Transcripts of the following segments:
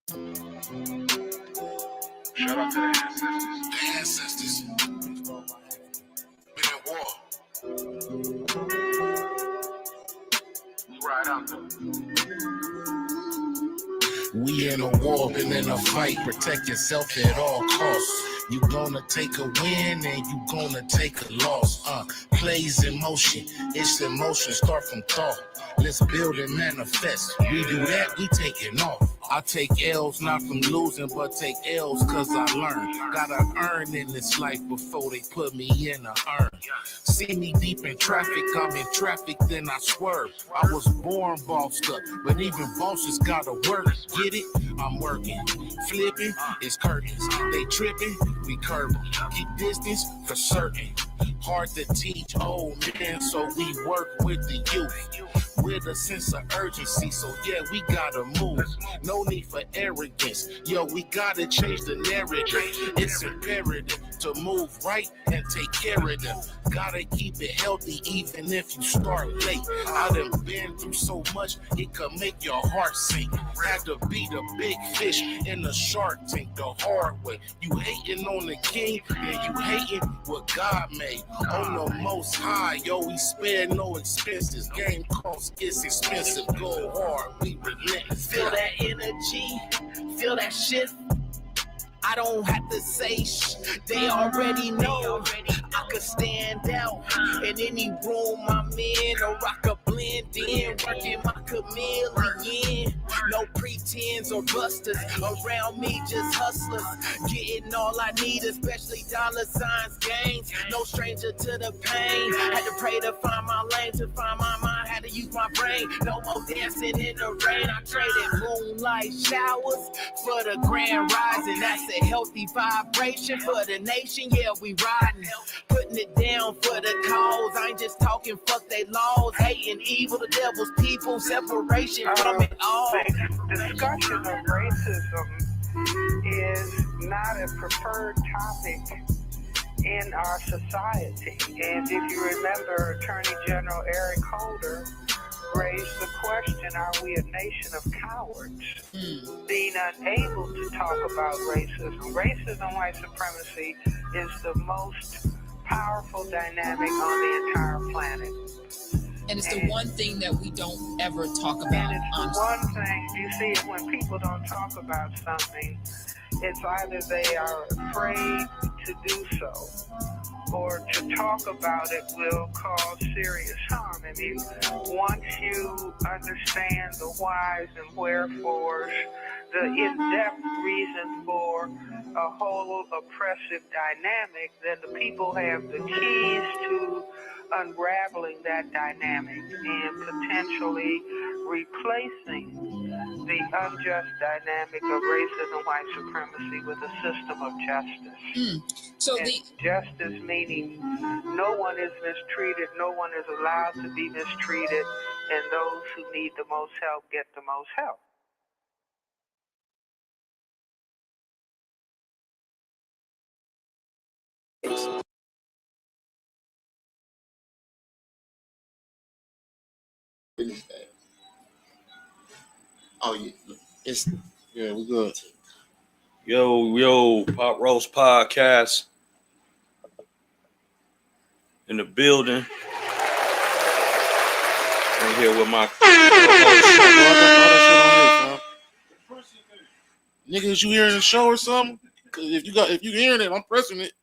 Shout out to the ancestors. The ancestors. Been in war. We ride out though. We in a war, been in a fight. Protect yourself at all costs. You gonna take a win and you gonna take a loss. Plays in motion. It's emotion. Start from thought. Let's build and manifest. We do that, we taking off. I take L's not from losing, but take L's cause I learn. Gotta earn in this life before they put me in a urn. See me deep in traffic, I'm in traffic, then I swerve. I was born bossed up, but even bosses gotta work. Get it? I'm working. Flipping, it's curtains. They tripping, we curve. Keep distance for certain. Hard to teach old men, so we work with the youth. With a sense of urgency, so yeah, we gotta move. No need for arrogance, yo, we gotta change the narrative. It's imperative to move right and take care of them. Gotta keep it healthy even if you start late. I done been through so much, it could make your heart sink. Had to be the big fish in the shark tank the hard way. You hating on the king, and you hating what God made. On the most high, yo, we spare no expenses. Game costs, it's expensive. Go hard, we relentless. Feel that energy, feel that shift. I don't have to say they already know. I could stand out in any room I'm in, or I could blend in, working my chameleon. No pretends or busters around me, just hustlers. Getting all I need, especially dollar signs, gains. No stranger to the pain. Had to pray to find my lane, to find my mind. Had to use my brain. No more dancing in the rain. I traded moonlight showers for the grand rising. That's a healthy vibration for the nation. Yeah, we riding, putting it down for the cause. I ain't just talking, fuck they laws. Hating evil, the devil's people. Separation from it all. Discussion of racism is not a preferred topic in our society. And if you remember, Attorney General Eric Holder raised the question, are we a nation of cowards? Being unable to talk about racism. Racism, white supremacy is the most powerful dynamic on the entire planet. And it's the one thing that we don't ever talk about. And it's one thing, you see, when people don't talk about something, it's either they are afraid to do so, or to talk about it will cause serious harm. I mean, once you understand the whys and wherefores, the in-depth reason for a whole oppressive dynamic, then the people have the keys to unraveling that dynamic and potentially replacing the unjust dynamic of racism, white supremacy with a system of justice. So and justice meaning no one is mistreated, no one is allowed to be mistreated, and those who need the most help get the most help. Oh yeah, we good. Yo, PotRoast Podcast in the building. I'm here with my Niggas, you hearing the show or something? Cause if you hearing it, I'm pressing it.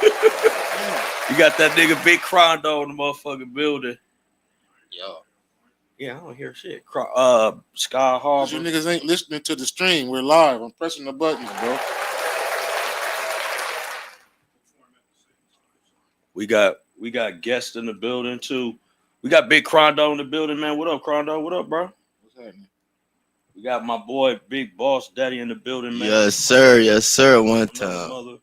You got that nigga Big Crondo in the motherfucking building. Yo. Yeah, I don't hear shit. Sky Harbor. You niggas ain't listening to the stream. We're live. I'm pressing the buttons, bro. We got guests in the building too. We got Big Crondo in the building, man. What up, Crondo? What up, bro? What's happening? We got my boy Big Boss Daddy in the building, man. Yes, sir. One time.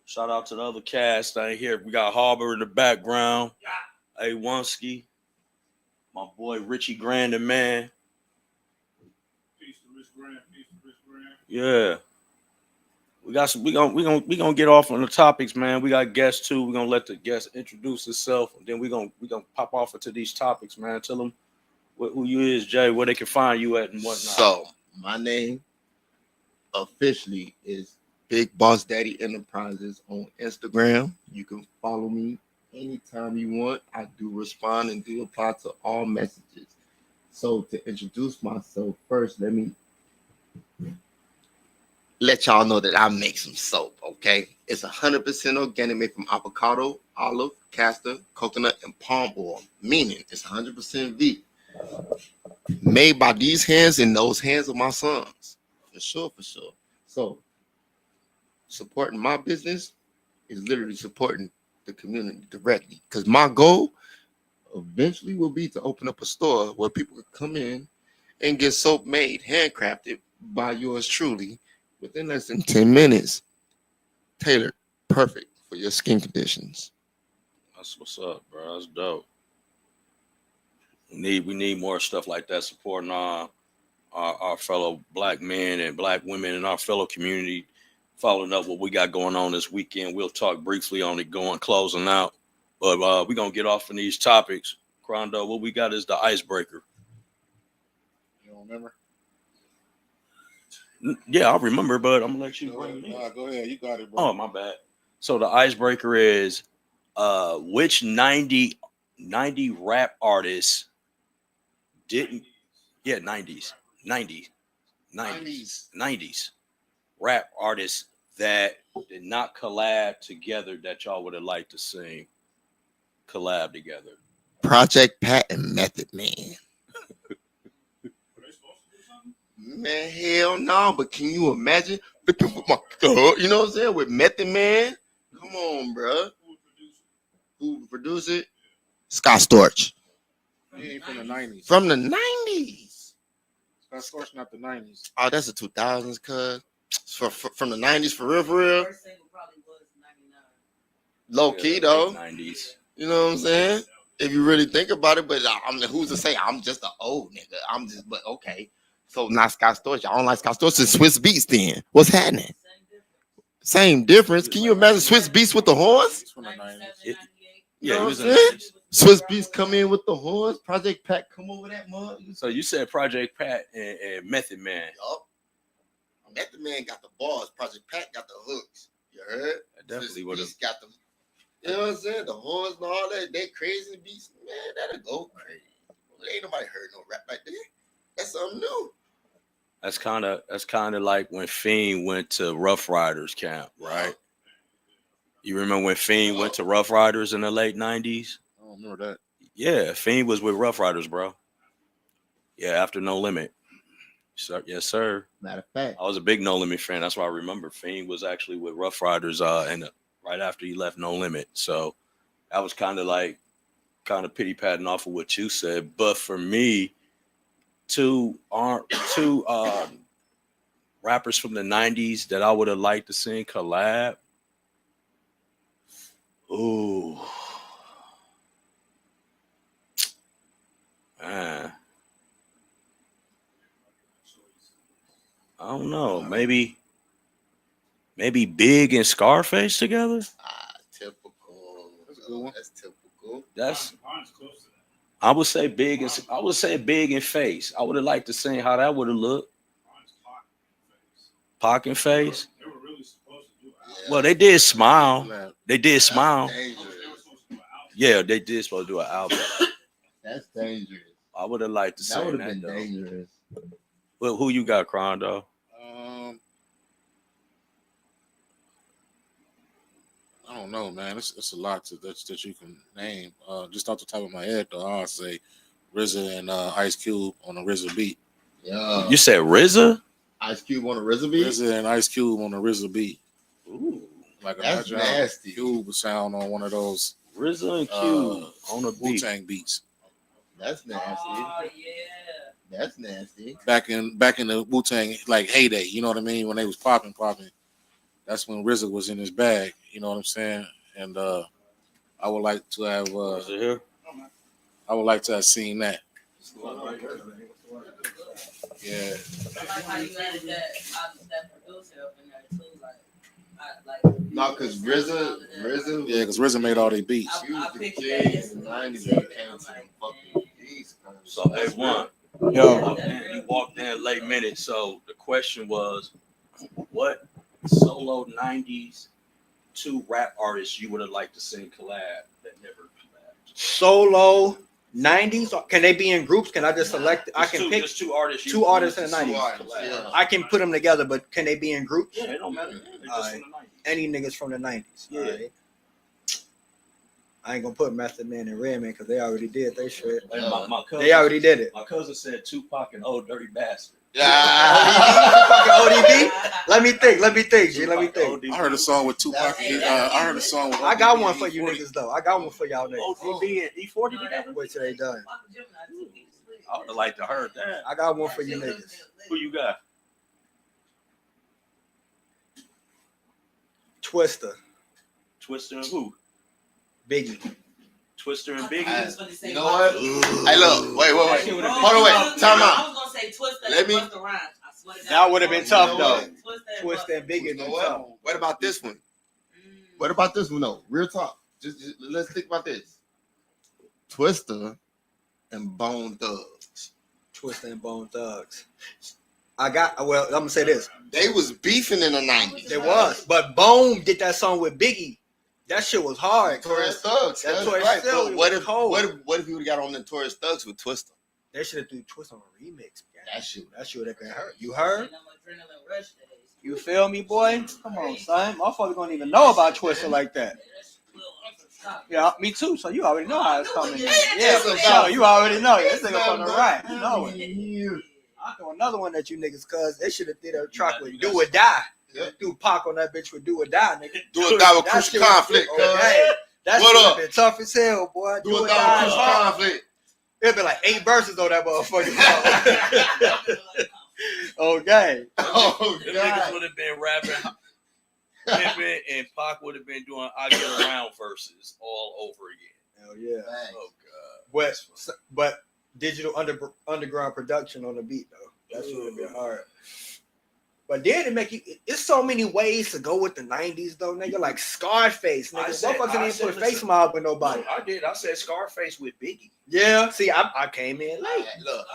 Shout out to the other cast out here. We got Harbor in the background. A Wonsky. My boy Richie Grandin, man. Peace to Rich Grant. Yeah. We gonna get off on the topics, man. We got guests too. We're gonna let the guest introduce himself, and then we gonna pop off into these topics, man. Tell them who you is, Jay, where they can find you at and whatnot. So, my name officially is Big Boss Daddy Enterprises on Instagram. You can follow me anytime you want. I do respond and do reply to all messages. So, to introduce myself first, let me let y'all know that I make some soap, okay? It's 100% organic, made from avocado, olive, castor, coconut, and palm oil, meaning it's 100% vegan. Made by these hands and those hands of my sons. For sure, for sure. So, supporting my business is literally supporting the community directly. Because my goal eventually will be to open up a store where people can come in and get soap made, handcrafted by yours truly within less than 10 minutes. Tailored, perfect for your skin conditions. That's what's up, bro. That's dope. We need more stuff like that, supporting our fellow black men and black women in our fellow community. Following up what we got going on this weekend. We'll talk briefly on it closing out. But we're going to get off on these topics. Crondo, what we got is the icebreaker. You don't remember? Yeah, I remember, but I'm going to let you bring me. Go ahead. You got it, bro. Oh, my bad. So the icebreaker is which 90 rap artists didn't... Yeah, 90s rap artists that did not collab together that y'all would have liked to see collab together. Project Pat and Method Man. Man, hell no, but can you imagine? You know what I'm saying? With Method Man? Come on, bro. Who would produce it? Scott Storch. He ain't from the 90s. From the 90s. Scott Storch, not the 90s. Oh, that's the 2000s, cuz. From the 90s, for real, for real. First single probably was 99. Low key, though. 90s. You know what I'm saying? If you really think about it, but who's to say I'm just an old nigga? But okay. So not Scott Storch. Y'all don't like Scott Storch. It's Swiss Beats then. What's happening? Same difference. Can you imagine Swiss Beats with the horns? It's from the 90s. Yeah, he was in You know the what I'm 90s. Swiss Beats come in with the horns. Project Pat come over that mug. So you said Project Pat and Method Man. Yup. Method Man got the bars. Project Pat got the hooks. You heard? I definitely would have. Got them. You know what I'm saying? The horns and all that. They crazy beats. Man, that'll go crazy. Well, ain't nobody heard no rap like that. That's something new. That's kind of like when Fiend went to Rough Riders camp, right? You remember when Fiend went to Rough Riders in the late 90s? I don't remember that. Yeah, Fiend was with Rough Riders, bro. Yeah, after No Limit. Sir, yes, sir. Matter of fact, I was a big No Limit fan. That's why I remember Fiend was actually with Rough Riders and right after he left No Limit. So that was kind of pity patting off of what you said. But for me, two rappers from the 90s that I would have liked to see collab. Ooh. Man. I don't know. Maybe Big and Scarface together. typical. That's a good one. That's typical. That's. I would say Big and Face. I would have liked to see how that would have looked. Pac and Face. Well, they did smile. They did smile. Yeah, they did supposed to do an album. That's dangerous. I would have liked to see That that. would have been though. dangerous. Well, who you got, Crondo? I don't know, man. It's a lot that you can name. Just off the top of my head, though, I'll say RZA and Ice Cube on a RZA beat. Yeah. You said RZA? Ice Cube on a RZA beat? RZA and Ice Cube on a RZA beat. Ooh, Like that's imagine how nasty. Cube would sound on one of those RZA and Cube on a beat. Wu-Tang beats. That's nasty. Oh yeah. That's nasty. Back in the Wu-Tang like heyday, you know what I mean? When they was popping. That's when RZA was in his bag, you know what I'm saying? And I would like to have Is it here? I would like to have seen that. Yeah. I like how you added that producer up in there too. No, because RZA. Yeah, because RZA made all their beats. He was I the picture king that. in the 90s when it came to them fucking beats. So A1, Yo. you walked in late minute. So the question was, what solo '90s 2 rap artists you would have liked to sing collab that never collabed? Solo 90s. Can they be in groups? Can I just select? I can pick just 2 artists. two artists in the 90s. Yeah. I can put them together, but can they be in groups? Yeah, it don't matter. They're just from the 90s. Any niggas from the 90s. Yeah. Alright. I ain't gonna put Method Man and Redman because they already did they shit. Like my cousin, They already did it. My cousin said Tupac and Old Dirty Bastard. ODB? Let me think, G. Let me think. I heard a song with Tupac. I heard a song with I got ODB one and for you E40. niggas though. I got one for y'all niggas. ODB and E40 together? Wait till they done. I would have liked to heard that. I got one for you niggas. Who you got? Twister, Twister and who? Biggie. Twister and Biggie. You know what? Hey, look. Wait. Hold on, wait. Time out. I was gonna say Twister Let and me- Busta Rhymes. I swear to God. That would have been tough You know though. what? Twister and Biggie. You know been what? tough. What about this one? What about this one? No, real talk. Just let's think about this. Twister and Bone Thugs. Twister and Bone Thugs. I'm gonna say this. They was beefing in the 90s. It was, but Bone did that song with Biggie. That shit was hard. Notorious Thugs. That That's Notorious right. Thugs So what was if cold. what if we would have got on Notorious Thugs with Twister? They should have threw Twist on a remix. Man. That shit. That shit would have been hurt. You heard? Adrenaline rush days. You feel me, boy? Come on, son. Motherfuckers don't even know about Twister like that. Yeah, me too. So you already know how it's coming. Yeah, for sure. You already know. This nigga from the right. You know it. I throw another one at you niggas, cuz they should have did a track with Do or Die. Yeah. Do Pac on that bitch with Do or Die, nigga. Do or Die with That Crucial shit was- Conflict, oh, cuz. hey, that What shit would up? have been tough as hell, boy. Do or Die with Crucial Conflict. It'd be like 8 verses on that motherfucker. Okay. Oh Them niggas God. would have been rapping. Pimpin' and Pac would have been doing I Get Around verses all over again. Hell yeah. Oh God. But digital underground production on the beat though. That should have been hard. But then it make you. It's so many ways to go with the '90s though, nigga. Like Scarface, nigga. Motherfuckers didn't even put a face mob with nobody. I did. I said Scarface with Biggie. Yeah. See, I came in late. Look,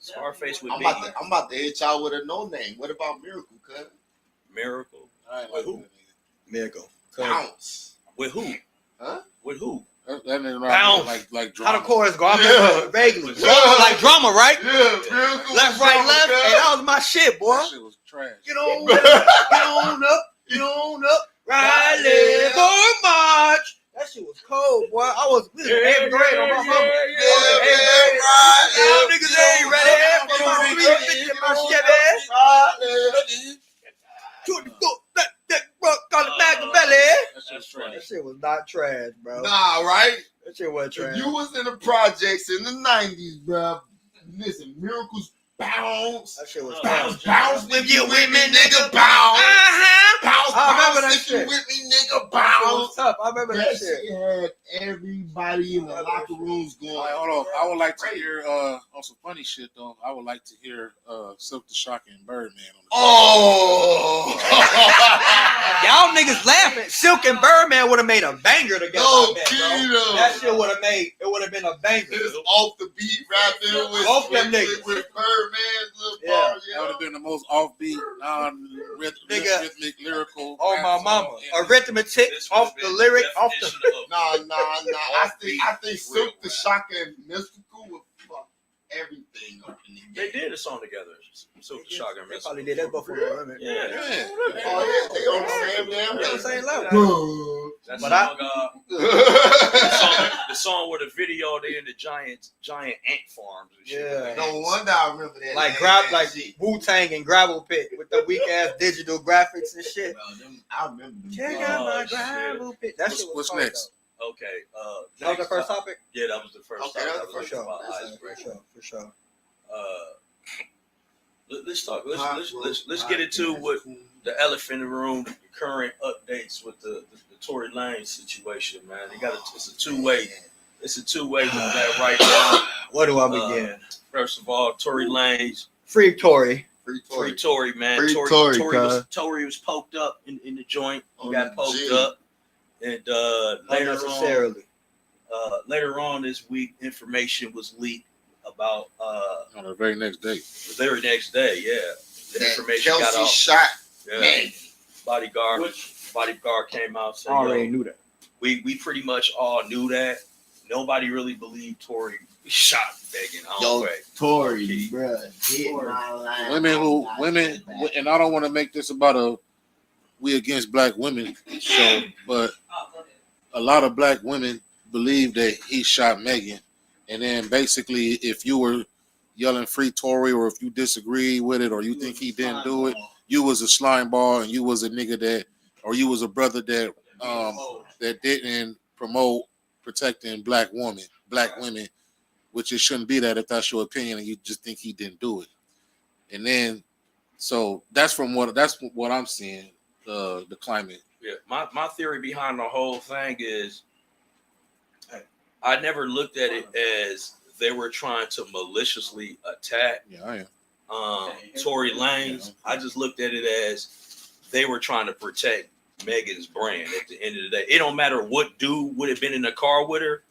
Scarface with I'm Biggie. about to hit y'all with a no name. What about Miracle, cuz? Miracle. I ain't With like who? Miracle. Bounce. With who? Huh? With who? That nigga Bounce. like How the drama. chorus go? I Yeah. remember vaguely. Yeah. Like drama, right? Yeah, Miracle. Left, right, left. Hey, that was my shit, boy. That shit was trash. Get on up, get on up, get on up. Riley, go march. That shit was cold, boy. I was in 8th grade on my mama. Y'all niggas ain't ready for my 350 my Chevy. To the foot, that rock on the back of belly. That shit was That's funny. trash. That shit was not trash, bro. Nah, right? That shit wasn't If trash. you was in the projects in the 90s, bro, listen, Miracle's bounce. That shit was Bounce, trash. bounce, if you with me, nigga, bounce. Bounce, I remember bounce, that if you shit. with me, nigga, That shit was bounce. tough. I remember that That shit. shit had everybody in the locker rooms going. All right, hold on. I would like to hear on some funny shit though. I would like to hear Silk the Shocker and Birdman on the Oh! Y'all niggas laughing. Silk and Birdman would have made a banger together. No, I bet, bro. Tito. That shit would have made. It would have been a banger. It's off the beat rapping with Both them with niggas. Birdman's little Yeah. bars. That would have been the most offbeat, rhythmic, lyrical. Oh rap my song mama, ever. arithmetic This off would've the been lyric, off the. definition of- Nah. I think Silk real the rap. Shocker and Mystical would fuck everything up in the They game. did a song together. Silk the Shocker. They probably did that before the women. Yeah. Oh yeah, they on the same damn They on the same level. level. That But song, the song with the video, they in the giant ant farms and shit. Yeah. No wonder I remember that. Like name, like shit. Wu-Tang and Gravel Pit with the weak ass digital graphics and shit. I remember them. Check songs. out my shit. Gravel Pit. That shit was What's cold, next? Okay. though. That was the first topic. Yeah, that was the first. Okay, topic. that was the For first sure. about For icebreaker. sure. For sure. Let's talk. Let's get into what the elephant in the room, the current updates with the Tory Lanez situation, man. It's a two-way. It's a two-way with that right now. Where do I begin? First of all, Tory Lanez, Free Tory. Free Free Tory. Tory, man. Free Tory Tory, was poked up in the joint. He On got the poked G. up, and later Unnecessarily. on this week, information was leaked about On the very next day. the very next day. Yeah, the That information got Kelsey out. shot. Yeah. Man. Bodyguard came out. I Said, already yo, knew that. we pretty much all knew that. Nobody really believed Tory shot Megan. Yo, Way. Tory, Key. bruh, hit my line. Women, and I don't want to make this about a we against black women show, but Oh, go ahead. a lot of black women believe that he shot Megan, and then basically, if you were yelling "Free Tory" or if you disagree with it or you think he didn't do it, you was a slime ball and you was a nigga that, or you was a brother that that didn't promote protecting black women, which it shouldn't be that if that's your opinion and you just think he didn't do it. And then, so that's what I'm seeing. The climate. Yeah, my theory behind the whole thing is, I never looked at it as they were trying to maliciously attack Yeah, I am. Tory Lanez. I just looked at it as they were trying to protect Megan's brand. At the end of the day, it don't matter what dude would have been in the car with her,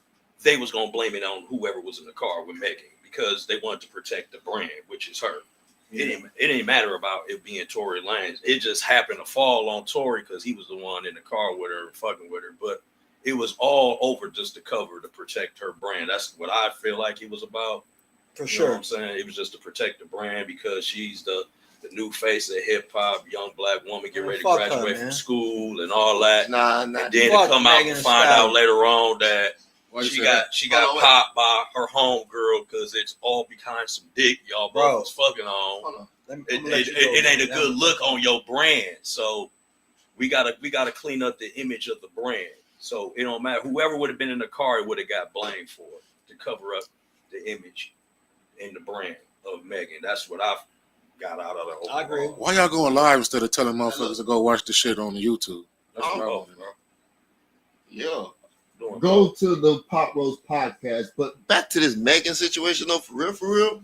they was gonna blame it on whoever was in the car with Megan because they wanted to protect the brand, which is her. It didn't matter about it being Tory Lanez. It just happened to fall on Tory because he was the one in the car with her, fucking with her. But it was all over just to cover to protect her brand. That's what I feel like it was about. For You know sure. what I'm saying? It was just to protect the brand because she's the new face of hip hop, young black woman, get ready to Fuck her, graduate from man. school and all that. Nah. And then to Fuck come out Megan and Thee find Stallion. out later on that Why you she say got that? she got Hold on, wait. popped by her homegirl because it's all behind some dick y'all Bro. both was fucking on. Hold on. It ain't a good look on your brand. So we gotta clean up the image of the brand. So it don't matter. Whoever would have been in the car, it would have got blamed for it to cover up the image and the brand of Megan. That's what I've got out of the whole. I agree. Why y'all going live instead of telling motherfuckers to go watch the shit on the YouTube? That's what I Oh, want to know. bro. Yeah. Doing Go to the PotRoast Podcast. But back to this Megan situation, though, for real.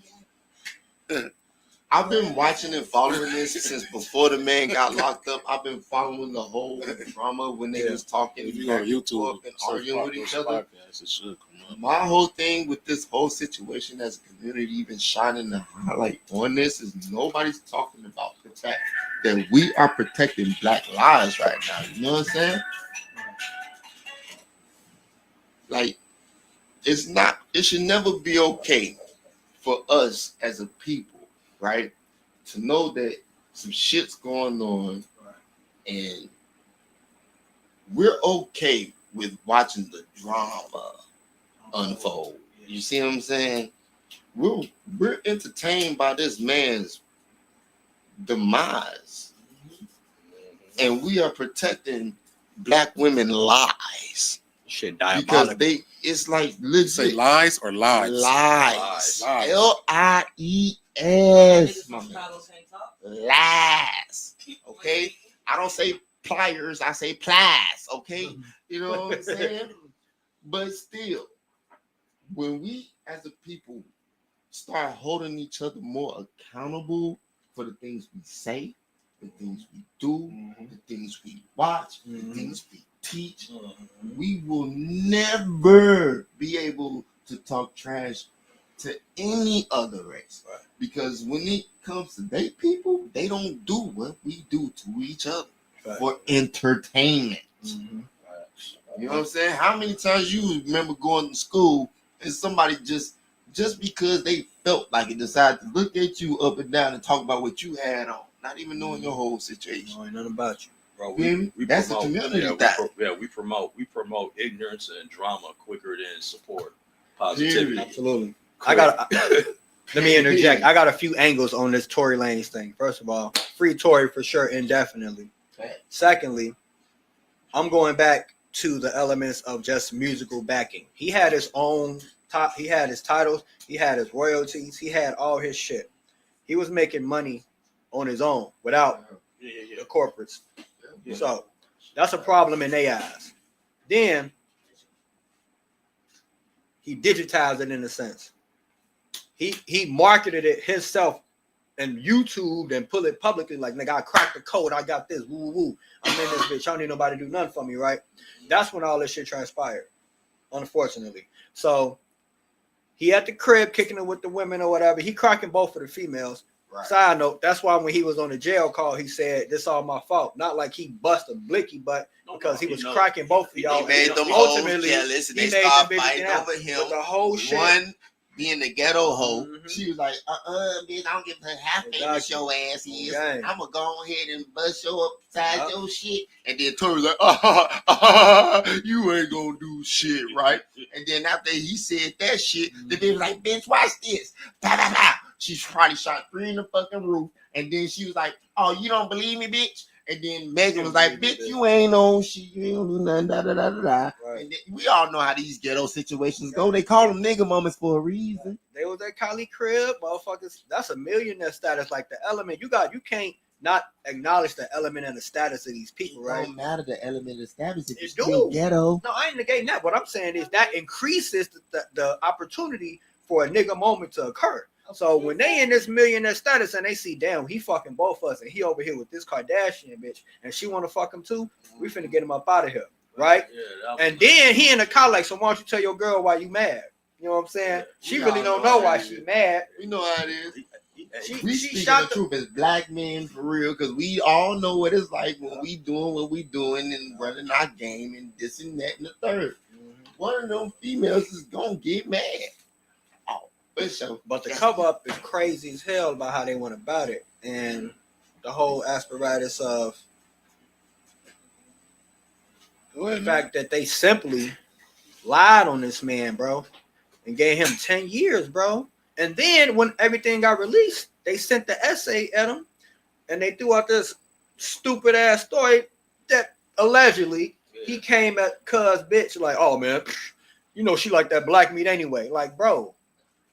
I've been watching and following this since before the man got locked up. I've been following the whole drama when they was talking If you go to back and YouTube forth and arguing with each other. Podcast, it should come up. My whole thing with this whole situation as a community, even shining the highlight on this, is nobody's talking about the fact that we are protecting black lives right now. You know what I'm saying? Like, it should never be okay for us as a people, right, to know that some shit's going on and we're okay with watching the drama unfold. You see what I'm saying? We're entertained by this man's demise, and we are protecting black women lies Shit, because diabolical. it's like Say legit lies or lies? lies. Lies. Lies, my man. Chicago can't talk. Lies. Okay, I don't say pliers, I say plies. Okay, you know what I'm saying? But still, when we as a people start holding each other more accountable for the things we say, the things we do, the things we watch, the things we teach, we will never be able to talk trash to any other race. Right. Because when it comes to they people, they don't do what we do to each other for entertainment. You know what I'm saying? How many times you remember going to school and somebody just because they felt like it decided to look at you up and down and talk about what you had on, not even knowing your whole situation. No, ain't nothing about you. Bro, That's a community thing. we promote ignorance and drama quicker than support positivity. Absolutely. Let me interject. I got a few angles on this Tory Lanez thing. First of all, free Tory for sure, indefinitely. Secondly, I'm going back to the elements of just musical backing. He had his own top. He had his titles. He had his royalties. He had all his shit. He was making money on his own without the corporates. So that's a problem in their eyes. Then he digitized it in a sense. He marketed it himself and YouTube and put it publicly like, nigga, I cracked the code. I got this. Woo, woo, woo. I'm in this bitch. I don't need nobody to do nothing for me, right? That's when all this shit transpired, unfortunately. So He at the crib kicking it with the women or whatever. He cracking both of the females. Right. Side note, that's why when he was on the jail call, he said, "This all my fault." Not like he busted Blicky, but because he was cracking both of y'all. He made them hoes jealous, and they started fighting over him. But the whole shit. One being the ghetto hoe, Mhm. she was like, bitch, I don't give a half famous your ass is. Okay. I'm gonna go ahead and bust your upside Yup. your shit. And then Tori was like, you ain't gonna do shit, right? And then after he said that shit, the bitch was like, bitch, watch this. Pow, pow, pow. She probably shot 3 in the fucking roof. And then she was like, oh, you don't believe me, bitch? And then Megan was like, bitch, you ain't on shit. You ain't do nothing, da, da, da, da, da. Right. And then, we all know how these ghetto situations go. They call them nigga moments for a reason. They was at Kylie crib, motherfuckers. That's a millionaire status. Like the element, you can't not acknowledge the element and the status of these people, It right? don't matter the element of status if It you still do. ghetto. No, I ain't negating that. What I'm saying is that increases the opportunity for a nigga moment to occur. So when they in this millionaire status and they see, damn, he fucking both us, and he over here with this Kardashian bitch, and she want to fuck him too, we finna get him up out of here, right? Yeah, And then he in the car like, so why don't you tell your girl why you mad? You know what I'm saying? She we really all don't know know why how it she is. mad. We know how it is. We She speaking shot the truth as black men for real, because we all know what it's like when we doing what we doing and running our game and this and that and the third. One of them females is gonna get mad. Oh, for sure. But the cover up is crazy as hell about how they went about it, and the whole apparatus of the fact that they simply lied on this man, bro, and gave him 10 years, bro. And then when everything got released, they sent the essay at him, and they threw out this stupid ass story that allegedly he came at cuz bitch like, oh man, you know she like that black meat anyway. Like, bro,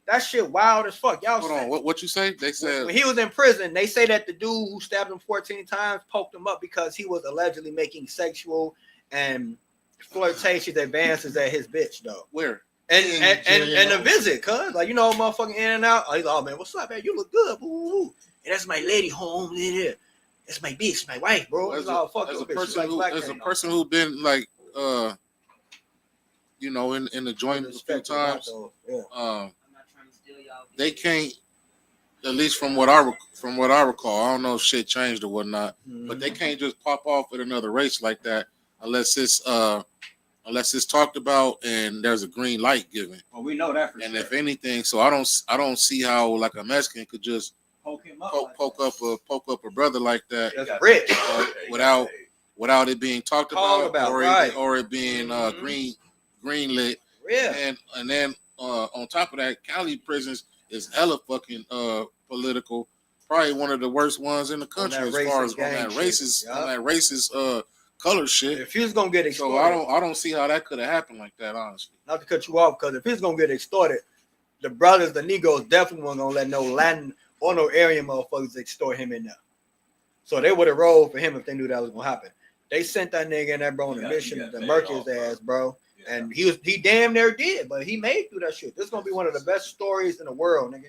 that shit wild as fuck. Y'all Hold on, what you say? They said when he was in prison, they say that the dude who stabbed him 14 times poked him up because he was allegedly making sexual and flirtatious advances at his bitch, though. where? And a visit, cuz like, you know, motherfucking in and out. He's like, oh man, what's up, man? You look good. Ooh. And that's my lady home there. That's my bitch, my wife, bro. As It's all fuck a your bitch. She person like who, black as a man. person who been like you know, in the joint a few times, Yeah. I'm not trying to steal y'all. they can't. At least from what I recall, I don't know if shit changed or whatnot, but they can't just pop off with another race like that unless it's talked about and there's a green light given. Well, we know that for And sure. if anything, so I don't see how like a Mexican could just Poke him up. poke up a brother like that That's rich. without it being talked Called about, right. or it being green lit. Yeah. And then on top of that, Cali prisons is hella fucking political. Probably one of the worst ones in the country as far as on that racist color shit. If he's gonna get So extorted, I don't see how that could have happened like that, honestly. not to cut you off, because if he's gonna get extorted, the brothers, the Negros, definitely weren't gonna let no Latin or no Aryan motherfuckers extort him in there. So they would have rolled for him if they knew that was gonna happen. They sent that nigga in there, bro, on a mission to murk his ass, bro. And he damn near did, but he made through that shit. This is gonna be one of the best stories in the world, nigga.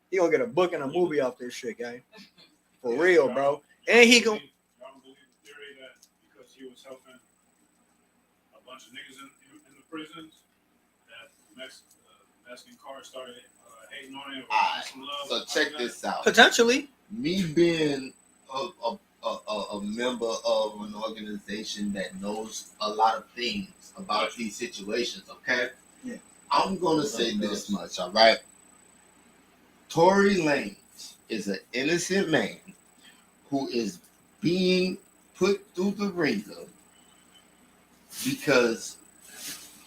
He gonna get a book and a movie off this shit, gang. For real, bro. And he gonna. Y'all don't believe the theory that because he was helping a bunch of niggas in the prisons, that Mexican cars started hating on him. Some love. So check this out. Potentially. Me being a member of an organization that knows a lot of things about these situations, okay? Yeah. I'm gonna say this much, all right? Tory Lanez is an innocent man who is being put through the ringer because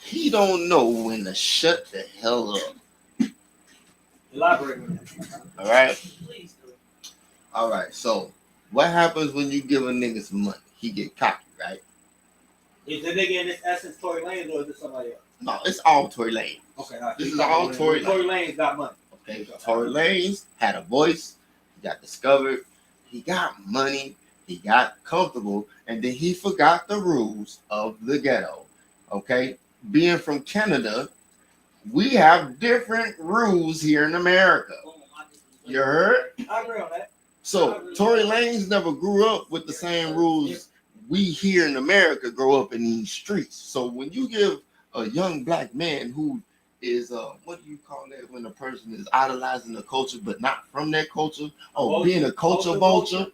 he don't know when to shut the hell up. Elaborate on that. All right? Please do. All right, so what happens when you give a nigga some money? He get cocky, right? Is the nigga in this essence Tory Lanez or is it somebody else? No, it's all Tory Lanez. Okay, This is all Tory Lanez. Tory Lanez got money. Okay, Tory Lanez had a voice. He got discovered. He got money. He got comfortable, and then he forgot the rules of the ghetto. Okay, being from Canada, we have different rules here in America. You heard? I agree on that. So Tory Lanez never grew up with the same rules we here in America grow up in these streets. So when you give a young black man who is what do you call that when a person is idolizing the culture but not from that culture? Oh, being a culture vulture.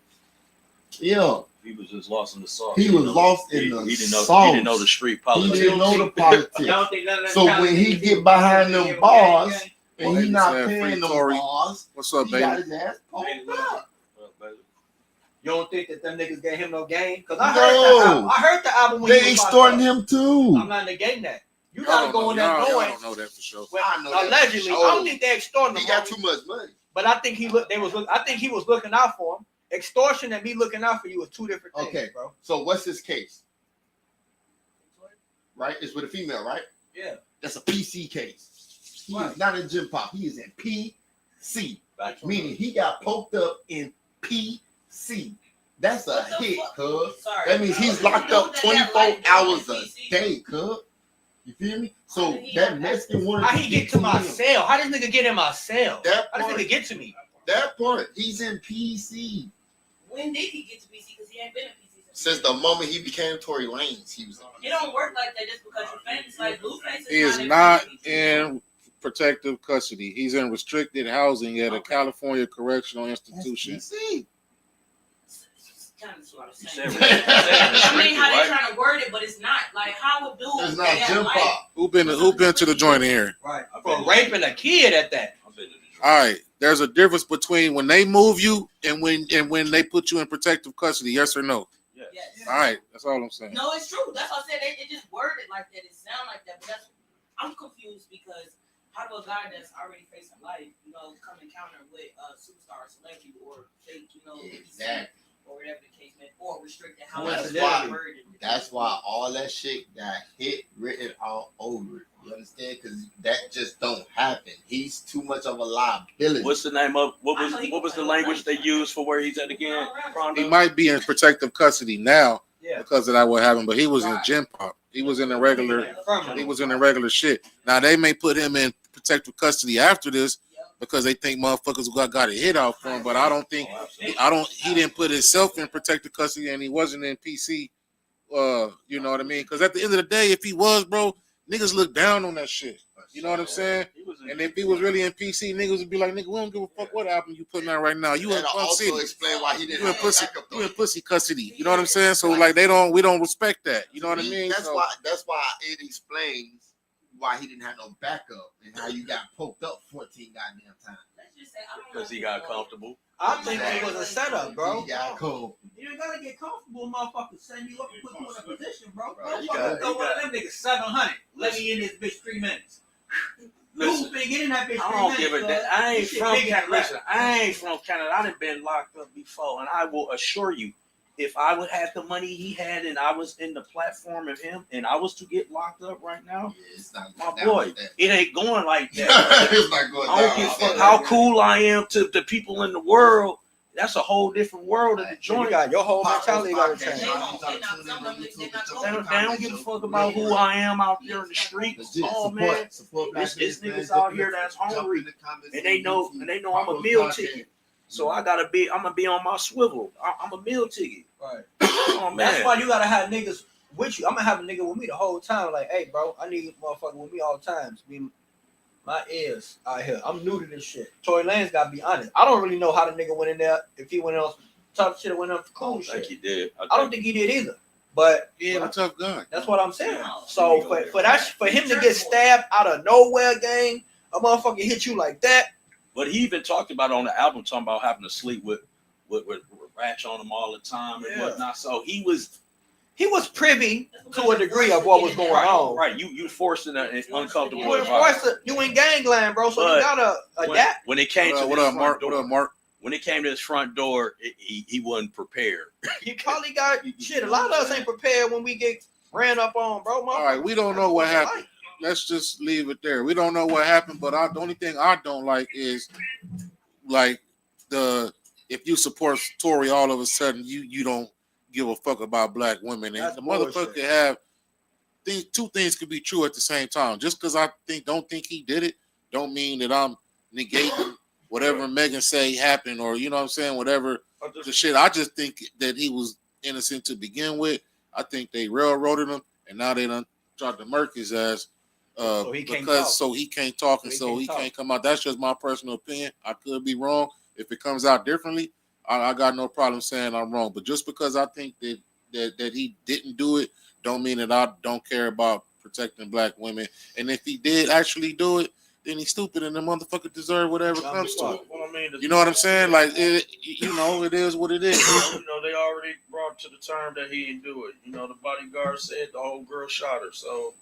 Yeah. He was just lost in the sauce. He was lost in the sauce. He didn't know the street politics. He didn't know the politics. So when he get behind them bars and he not paying them bars, what's up, he baby? got his ass poked up. You don't think that them niggas gave him no game? Because No. I heard the album when They he was extorting locked up. him too. I'm not negating that. You gotta go in there Y'all knowing. don't know that for sure. Well, I know that allegedly, for sure. I don't think they extorting him. He got too much money. But I think I think he was looking out for him. Extortion and me looking out for you is two different things, Okay, bro. So what's his case? Right? It's with a female, right? Yeah. That's a PC case. He Right. is not in gym pop. He is in PC. Meaning he got poked up in PC. That's a What the hit, fuck? cuz. Sorry, That means bro. he's locked You know up that 24 life hours doing a PC. day, cuz. You feel me? So How did he that have Mexican wanted How he get to my him. cell? How this nigga get in my cell? That How this part, nigga get to me? that part, he's in PC. When did he get to PC? Because he ain't been in PC Since the moment he became Tory Lanez, he was It don't work like that just because you're famous. Like Blueface He is not in protective custody. He's in restricted housing at a California correctional institution. PC. Kind of sort of You same. said I mean, how they right? trying to word it, but it's not. Like, how would do It's they not have gym life? pop. Who been to the joint here? Right. For raping a kid at that. All right. There's a difference between when they move you and when they put you in protective custody. Yes or no? Yes. All right. That's all I'm saying. No, it's true. That's what I said. It just worded like that. It sound like that. But I'm confused because how do a guy that's already facing life, come encounter with a superstar, celebrity, or fake, Exactly. or whatever the case may be, or restricted That's why all that shit got written all over it. You understand? Because that just don't happen. He's too much of a liability. What's the name of what was the language they used for where he's at again? He might be in protective custody now Yeah. because of that what happened, but he was in Right. gym pop. He was in the regular. Affirmative. He was in the regular shit. Now they may put him in protective custody after this because they think motherfuckers got a hit out for him. But I don't think he didn't put himself in protective custody and he wasn't in PC. You know what I mean? Because at the end of the day, if he was, bro, niggas look down on that shit. You know what I'm saying? And if he was really in PC, niggas would be like, nigga, we don't give a fuck what album you putting out right now. You in That'll Fuck also City. explain why he didn't You in have pussy. backup, You though. in pussy custody. You know what I'm saying? So like we don't respect that. You know what I mean? That's So- why it explains why he didn't have no backup and how you got poked up 14 goddamn times. Let's just say, I don't know Because he got comfortable. I think it was a setup, bro. He got cold. You ain't gotta get comfortable, motherfucker. Set you up and put you in a position, bro. Right, you Motherfucker, got- throw you one of them niggas 700. Let me in this bitch 3 minutes. Listen, Dude, been get in that bitch 3 I minutes. don't give a cuz. damn. I ain't This shit from big as Canada. rap. Listen, I ain't from Canada. I done been locked up before, and I will assure you, if I would have the money he had and I was in the platform of him and I was to get locked up right now, Yeah, it's not my going down boy, like that. it ain't going like that. It's not going I don't down give a like fuck that. how cool I am to the people in the world. That's a whole different world of the You joint. got your whole PotRoast mentality got to Podcast, change. y'all. You gotta tune in on YouTube. They don't give a fuck about who I am out there in the streets. Legit, Oh man, support black it's business, niggas out jump here in the- that's jump hungry, in the comments and they know on YouTube. I'm a PotRoast meal Podcast. ticket. So I'm gonna be on my swivel. I'm a meal ticket. Right. Oh man, That's why you gotta have niggas with you. I'm gonna have a nigga with me the whole time. Like, hey, bro, I need a motherfucker with me all the time. Be my ears out here. I'm new to this shit. Tory Lanez gotta be honest. I don't really know how the nigga went in there. If he went on top shit, went up for I cool don't think shit. he did. I don't think he did either. But Yeah, a tough guy. that's what I'm saying. So for him to get stabbed out of nowhere, gang, a motherfucker hit you like that. But he even talked about on the album, talking about having to sleep with rats on him all the time and Yeah. whatnot. So he was Privy to a degree of what was going on. right. You forced in an uncomfortable You in environment. you in gangland, bro. So But you gotta adapt. When it came to What this up, front Mark? door, What up, Mark? when it came to his front door, he wasn't prepared. You probably got shit. A lot of us ain't prepared when we get ran up on, bro. All right, we don't know what happened. Let's just leave it there. We don't know what happened, but the only thing I don't like is like if you support Tory, all of a sudden you don't give a fuck about black women. And That's the bullshit. motherfucker have two things could be true at the same time. Just because I don't think he did it, don't mean that I'm negating whatever Megan say happened, or you know what I'm saying, whatever the shit. I just think that he was innocent to begin with. I think they railroaded him, and now they done tried to murk his ass. So he can't because talk. so he can't talk and so he can't come out. That's just my personal opinion. I could be wrong. If it comes out differently, I got no problem saying I'm wrong. But just because I think that he didn't do it, don't mean that I don't care about protecting black women. And if he did actually do it, then he's stupid and the motherfucker deserve whatever comes to it. Well, I mean, You know what I'm saying? Like, it is what it is. They already brought to the term that he didn't do it. The bodyguard said the whole girl shot her. So,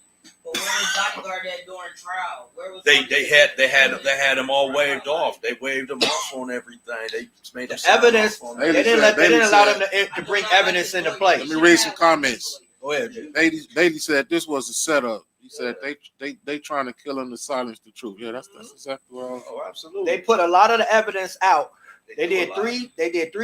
but where was bodyguard at during trial? Where was they had him all waved off. They waved him off on everything. They made him evidence. They They didn't allow them to bring evidence into play. Let me read some comments. Go ahead, Jay. Lady said this was a setup. He said they trying to kill him to silence the truth. Yeah, that's exactly what I was. Oh, absolutely. They put a lot of the evidence out. They did three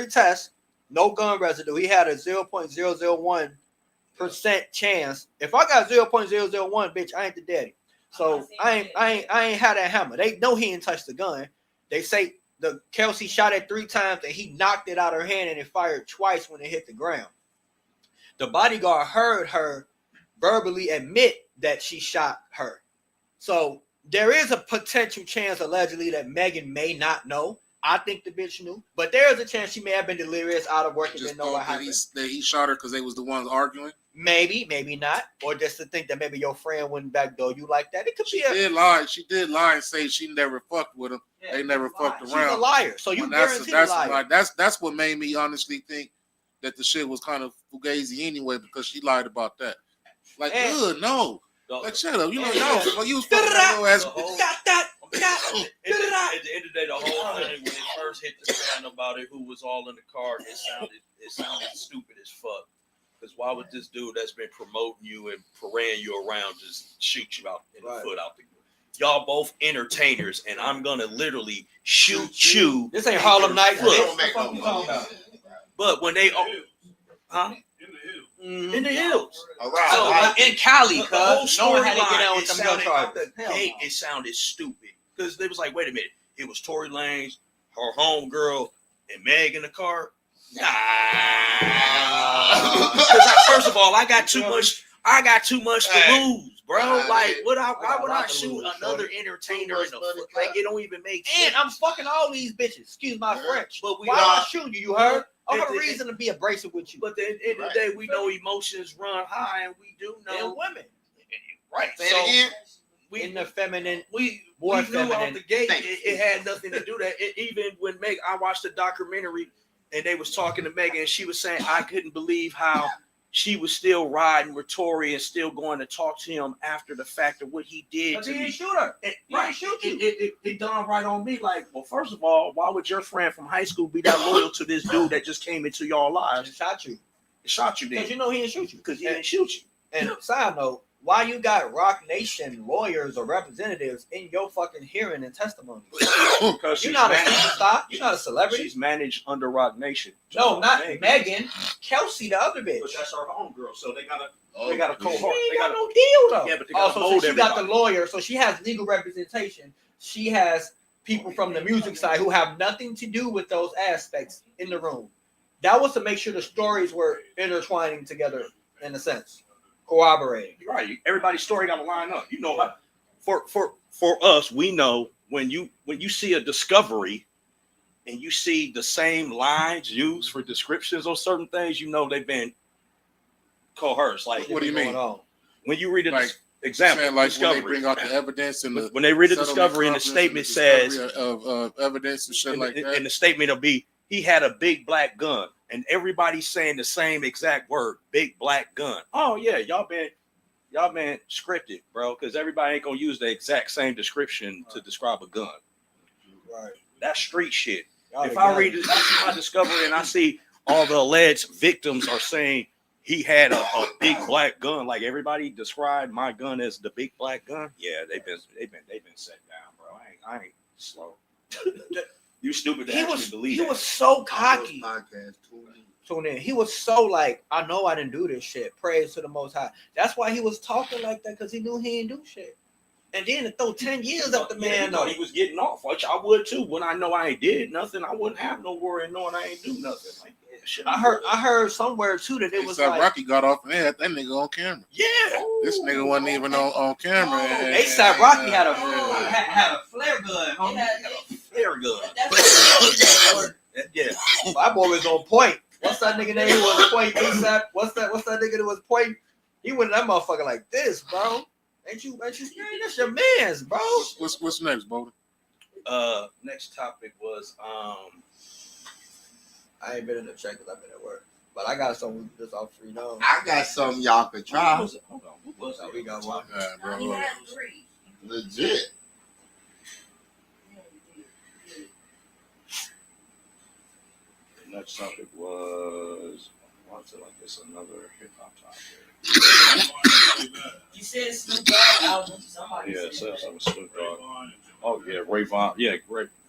tests, no gun residue. He had a 0.001% chance. If I got 0.001, bitch, I ain't the daddy. So I ain't had that hammer. They know he ain't touched the gun. They say the Kelsey shot it 3 times and he knocked it out of her hand and it fired twice when it hit the ground. The bodyguard heard her verbally admit that she shot her. So there is a potential chance, allegedly, that Megan may not know. I think the bitch knew, but there is a chance she may have been delirious, out of work, and didn't know what happened. That he shot her because they was the ones arguing. Maybe not, or just to think that maybe your friend wouldn't backdoor you like that. It could be. She did lie and say she never fucked with him. Yeah, they never fucked around. She's a liar, so you guarantee a liar. That's what made me honestly think that the shit was kind of fugazi anyway, because she lied about that. Like, no. Like, shut up. You know, no. You was fucking that little ass. At the end of the day, the whole thing, when it first hit the fan about it, who was all in the car, it sounded stupid as fuck. Because why would this dude that's been promoting you and parading you around just shoot you out in the foot out the y'all both entertainers, and I'm gonna literally shoot you. This ain't Harlem Nights. But when they in the hills. So in Cali, the whole story how to get out with them gun charges. It sounded stupid because they was like, wait a minute, it was Tory Lanez, her homegirl, and Meg in the car. Nah. First of all, I got too much to lose, bro. Like, why would I shoot another entertainer in the foot? Like, it don't even make sense. And I'm fucking all these bitches. Excuse my French. But why am I shooting you? You heard? I have a reason to be abrasive with you. But at the end of the day, we know emotions run high, and we do know and women. Right. Say it again. We in the feminine, we knew out the gate it had nothing to do that. Even when I watched the documentary and they was talking to Megan, and she was saying I couldn't believe how she was still riding with Tory and still going to talk to him after the fact of what he did. But he didn't shoot her. He didn't shoot you. It dawned right on me. Like, well, first of all, why would your friend from high school be that loyal to this dude that just came into y'all lives? It shot you. It shot you then. Because you know he didn't shoot you. Because he didn't shoot you. And side note, why you got Rock Nation lawyers or representatives in your fucking hearing and testimony? Because you're not a superstar. You're not a celebrity. She's managed under Rock Nation. No, not Megan. Kelsey, the other bitch. But that's her homegirl, so they got a cohort. She ain't got no deal though. Yeah, but they got so she got the lawyer, so she has legal representation. She has people from the music side who have nothing to do with those aspects in the room. That was to make sure the stories were intertwining together in a sense. Corroborating. Right. Everybody's story got to line up. You know, for us, we know when you see a discovery and you see the same lines used for descriptions on certain things, you know they've been coerced. Like, what do you mean? When you read an example, like when they bring out the evidence and when they read the discovery and the statement says of evidence and shit like that, and the statement will be he had a big black gun. And everybody's saying the same exact word, big black gun. Oh yeah, y'all been scripted, bro, because everybody ain't gonna use the exact same description to describe a gun. Right. That's street shit. If I read this, I see my discovery and I see all the alleged victims are saying he had a big black gun, like everybody described my gun as the big black gun. Yeah, they've been set down, bro. I ain't slow. You stupid to actually believe that. He was so cocky. Tune in. He was so like, I know I didn't do this shit. Praise to the Most High. That's why he was talking like that, because he knew he didn't do shit. and then to throw 10 years up the man. He was getting off, which I would too. When I know I ain't did nothing, I wouldn't have no worry knowing I ain't do nothing. Like, yeah, shit. I heard somewhere too that it was like Rocky got off and they had that nigga on camera. Yeah, This nigga wasn't even on camera. ASAP Rocky had a flare gun. Homie. had a flare gun. Yeah, My boy was on point. What's that nigga name who was point? ASAP. What's that nigga that was point? He went in that motherfucker like this, bro. Ain't you scary? That's your man's, bro. What's next, Boda? Next topic was I ain't been in the check because I've been at work. But I got something just off free now. I got something y'all could try. Hold on. What was that? We got one. Yeah, bro. He had 3. Legit. The next topic was what's it like this? Another hip hop topic. You said Snoop Dogg album. Somebody Yeah, said so that. Snoop Dogg. Oh yeah, Rayvon. Yeah,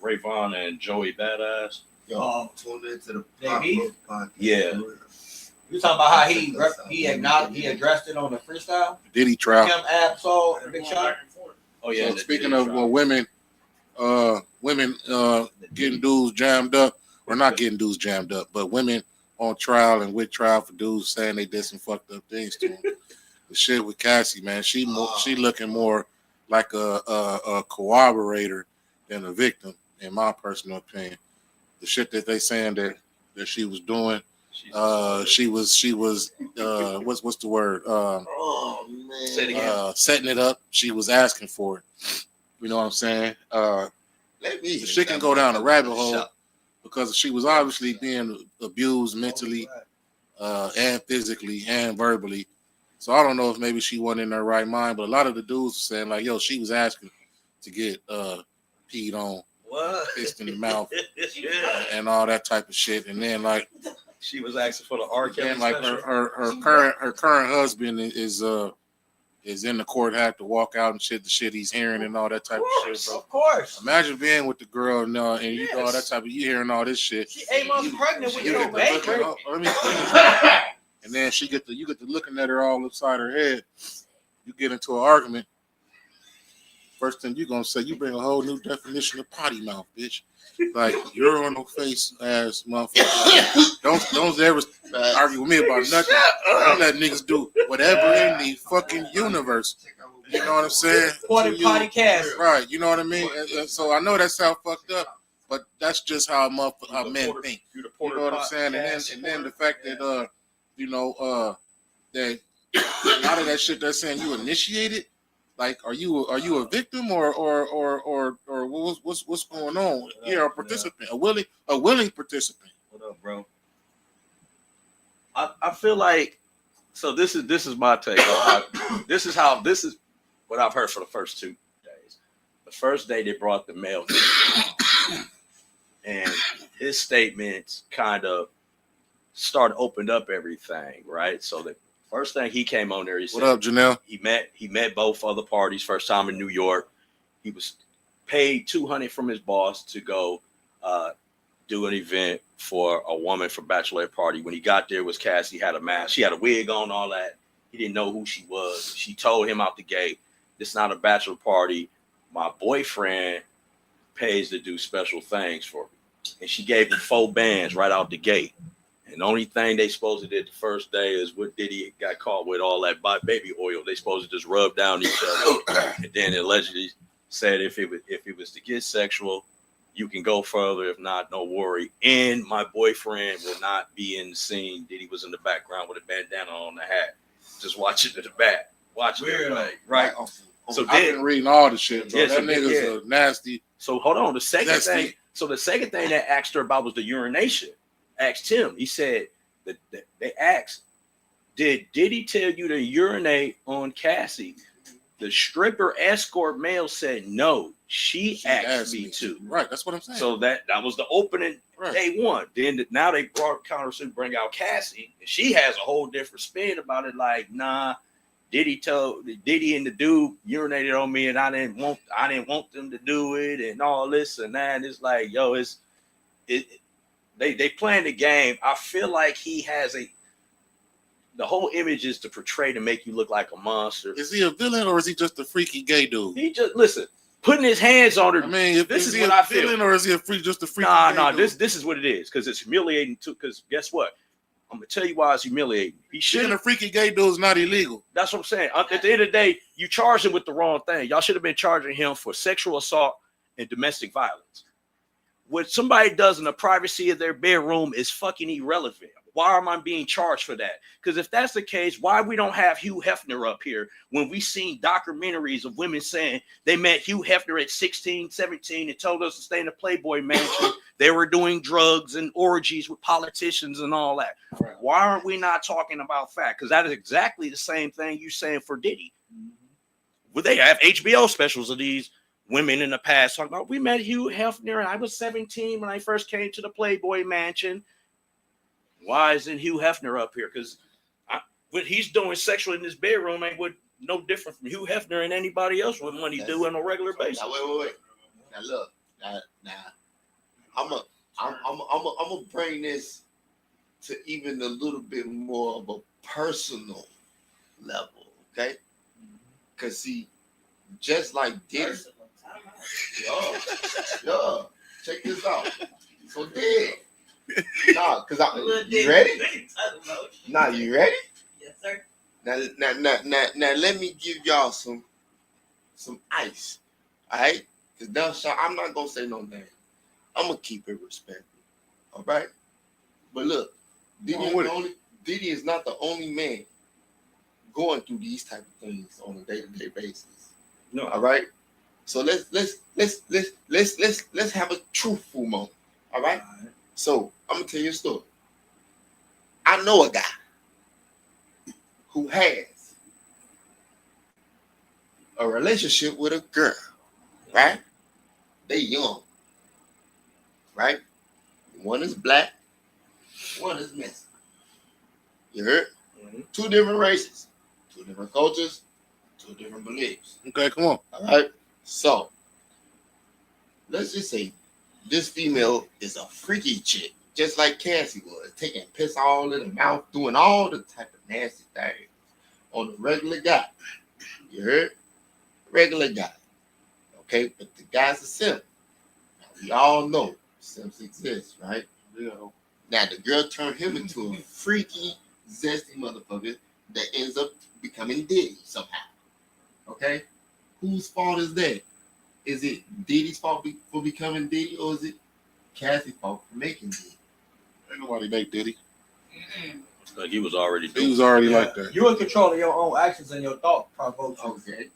Rayvon and Joey Badass. Yo, tune into the JB? podcast. Yeah. You talking about how he addressed it on the freestyle? Diddy trial. Him, Absol, and Big Shot. Oh yeah. So speaking of women getting dudes jammed up, or not getting dudes jammed up, but women on trial and with trial for dudes saying they did some fucked up things to them. The shit with Cassie, man, she looking more like a corroborator than a victim, in my personal opinion. The shit that they saying that she was doing, she was what's the word? Oh man. Say it again. Setting it up. She was asking for it. You know what I'm saying? Let me. The shit can go down a rabbit hole because she was obviously being abused mentally, and physically and verbally. So I don't know if maybe she wasn't in her right mind, but a lot of the dudes were saying like, yo, she was asking to get peed on, What? fist in the mouth, Yeah. and all that type of shit. And then like, She was asking for the R. Kelly and like special. her current husband is in the court, had to walk out and shit, the shit he's hearing and all that type of shit, bro. Of course. Imagine being with the girl and you know all that type of, you hearing all this shit. She 8 months pregnant with You no get to looking, baby. let me finish. And then you get to looking at her all upside her head. You get into an argument. First thing you gonna say, you bring a whole new definition of potty mouth, bitch. Like you're on no face ass motherfucker. Don't ever argue with me about nothing. Don't let niggas do whatever in the fucking universe. You know what I'm saying? Potty cast. Right. You know what I mean? And so I know that sounds fucked up, but that's just how men think. You know what I'm saying? And then the fact that that a lot of that shit they're saying you initiated. Like, are you a victim or what's going on? You're a participant, a willing participant. What up, bro? I feel like so. This is my take on how this is what I've heard for the first 2 days. The first day they brought the mail, and his statements kind of opened up everything, right? So the first thing he came on there, he said, "What up, Janelle?" He met both other parties. First time in New York, he was paid $200 from his boss to go do an event for a woman for bachelorette party. When he got there, it was Cassie had a mask, she had a wig on, all that. He didn't know who she was. She told him out the gate, "This is not a bachelor party. My boyfriend pays to do special things for me." And she gave him 4 bands right out the gate. And the only thing they supposed to did the first day is what Diddy got caught with, all that baby oil. They supposed to just rub down each other. And then allegedly said if it was to get sexual, you can go further. If not, no worry. And my boyfriend will not be in the scene. Diddy was in the background with a bandana on the hat, just watching to the back, watching everything. Right. So I've been reading all the shit, bro. Yeah, that nigga's a nasty. So hold on. The second Nasty. thing. So the second thing that asked her about was the urination. Asked him. He said that they asked, "Did Diddy tell you to urinate on Cassie?" The stripper escort male said, "No, she asked me to." Right, that's what I'm saying. So that was the opening Right. day one. Then now they brought counter to bring out Cassie, and she has a whole different spin about it. Like, nah, Diddy and the dude urinated on me, and I didn't want them to do it, and all this and that. And it's like, yo, they playing the game. I feel like he has the whole image is to portray to make you look like a monster. Is he a villain or is he just a freaky gay dude? He just listen, putting his hands on her. I mean, this is is he what a I feel. villain or is he just a freaky Nah, gay dude? this is what it is because it's humiliating too. Because guess what? I'm gonna tell you why it's humiliating. He Being should. a freaky gay dude is not illegal. That's what I'm saying. At the end of the day, you charged him with the wrong thing. Y'all should have been charging him for sexual assault and domestic violence. What somebody does in the privacy of their bedroom is fucking irrelevant. Why am I being charged for that? Because if that's the case, why we don't have Hugh Hefner up here when we seen documentaries of women saying they met Hugh Hefner at 16, 17 and told us to stay in the Playboy Mansion. They were doing drugs and orgies with politicians and all that. Right. Why aren't we not talking about fact? Because that is exactly the same thing you saying for Diddy. Well, they have HBO specials of these women in the past talking about, we met Hugh Hefner and I was 17 when I first came to the Playboy Mansion. Why isn't Hugh Hefner up here? Because what he's doing sexually in his bedroom ain't no different from Hugh Hefner and anybody else with money do on a regular basis. Now wait. Now look, now I'm gonna bring this to even a little bit more of a personal level, okay? Cause see, just like this, yo, check this out. So dead. Nah, cause you ready? Nah, you ready? Yes, sir. Now, let me give y'all some ice, all right? Cause now, I'm not gonna say no name. I'm gonna keep it respectful, all right? But look, Diddy is not the only man going through these type of things on a day-to-day basis. No, all right. So let's have a truthful moment, all right? So I'm gonna tell you a story. I know a guy who has a relationship with a girl, right? They young, right? One is black, one is Mexican. You heard? Mm-hmm. 2 different races, 2 different cultures, 2 different beliefs. Okay, come on. All right. So let's just say this female is a freaky chick, just like Cassie was, taking piss all in the mouth, doing all the type of nasty things on the regular guy. You heard? Regular guy. Okay, but the guy's a simp. Now, we all know simps exist, right? Yeah. Now the girl turned him into a freaky, zesty motherfucker that ends up becoming Diddy somehow. Okay? Whose fault is that? Is it Diddy's fault for becoming Diddy, or is it Cassie's fault for making Diddy? Ain't nobody make Diddy. like he was already He doing. was already like that. You're in control of your own actions and your thought provokes you. Okay.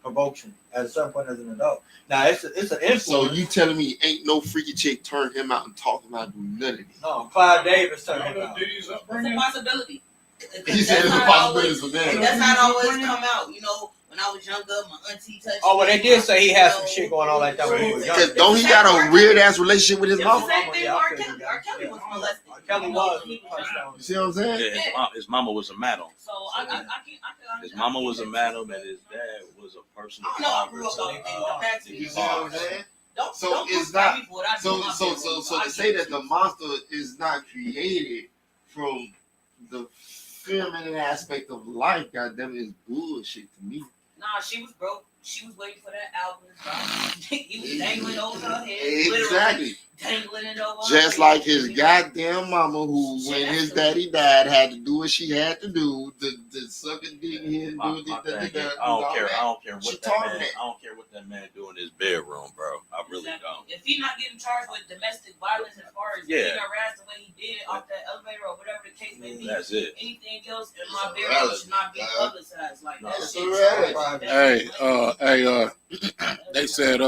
Provokes you at a certain point as an adult. Now it's an influence. So you telling me ain't no freaky chick turn him out and talk him out do none of this? No, Clive Davis turned him All out. the Diddy's It's a upbringing. possibility. He said it's a possibility for that. That's not always come out. You know, when I was younger, my auntie touched Oh, well, me. they did say he had some shit going on like that when he was Because younger. don't he got a weird ass relationship with his It's the mama? same thing Yeah, with I R. feel Kelly. you. R. Kelly was molested. R. Kelly was. He was young. You see what I'm saying? Yeah, his mama was a madam. So I can. His mama was a madam, and his dad was a personal I know I grew up on it. Don't ask me. You see what I'm saying? Don't So it's crucify not- me for what I do So in my bedroom. I to say get that the monster is not created from the feminine aspect of life, goddamn, is bullshit to me. Nah, she was broke. She was waiting for that album to drop. He was dangling over her head. Literally Exactly. dangling it over her Just head. like his goddamn mama, who when his daddy died had to do what she had to do to suck a dick in and My do thing the is, I don't care. I don't care She what taught that him man. that. I don't care what that man do in his bedroom, bro. I really Exactly. don't. If he's not getting charged with domestic violence as far as Yeah. being harassed the way he did off that elevator or whatever the case may be, That's it. anything else in my It's bedroom irrelevant, should not be dog. publicized like No, that. it's shit. irrelevant. They said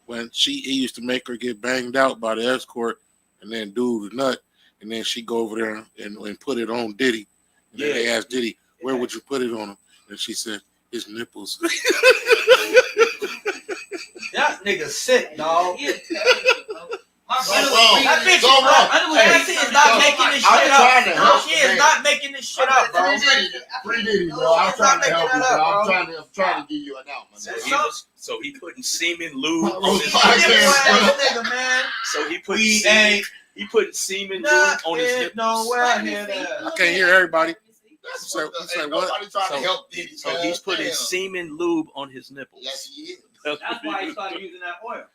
when he used to make her get banged out by the escort and then do the nut, and then she go over there and put it on Diddy. And then they asked Diddy, where would you put it on him? And she said, his nipples. That nigga sick, dog. Yeah. My So brother wrong. was That bitch So wrong. Cassie is not making this I'm shit trying to up. help She the is man. not making this shit up, bro. Free Diddy, bro. I'm It's trying not to help you, making bro. that up, I'm trying to give you an out, my nigga. So he putting semen lube Oh, on his fuck Nipple yeah, ass bro. nigga, man. So he put We semen. ain't He put semen Nah, on his ain't nipples. nowhere near that. I can't hear everybody. That's So- what so ain't what? nobody trying So- to help Diddy. So man. he's putting Damn. semen lube on his nipples. Yes, he is. That's That's why he started using that oil.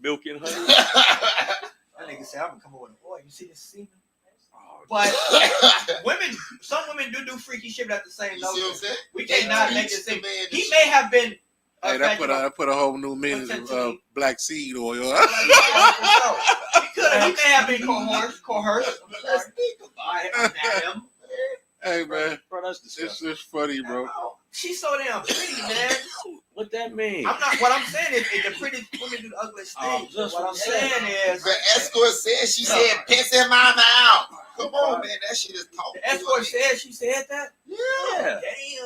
milk and honey. That nigga said, I'm gonna come over with an oil. You see this semen? But some women do freaky shit at the same You see what I'm note. saying? We cannot make Teach this the thing. man He this may have been. Hey, that put a whole new meaning of Potentially. black seed oil. He may have been coerced. Let's think about it. Madam. Hey man, Bro, that's it's disgusting. just funny, bro. She's so damn pretty, man. What that mean? I'm not. What I'm saying is the pretty women do the ugliest things. Just What I'm saying is The escort said she said piss in my mouth. Come on, man. That shit is talking. the escort said she said that. Yeah.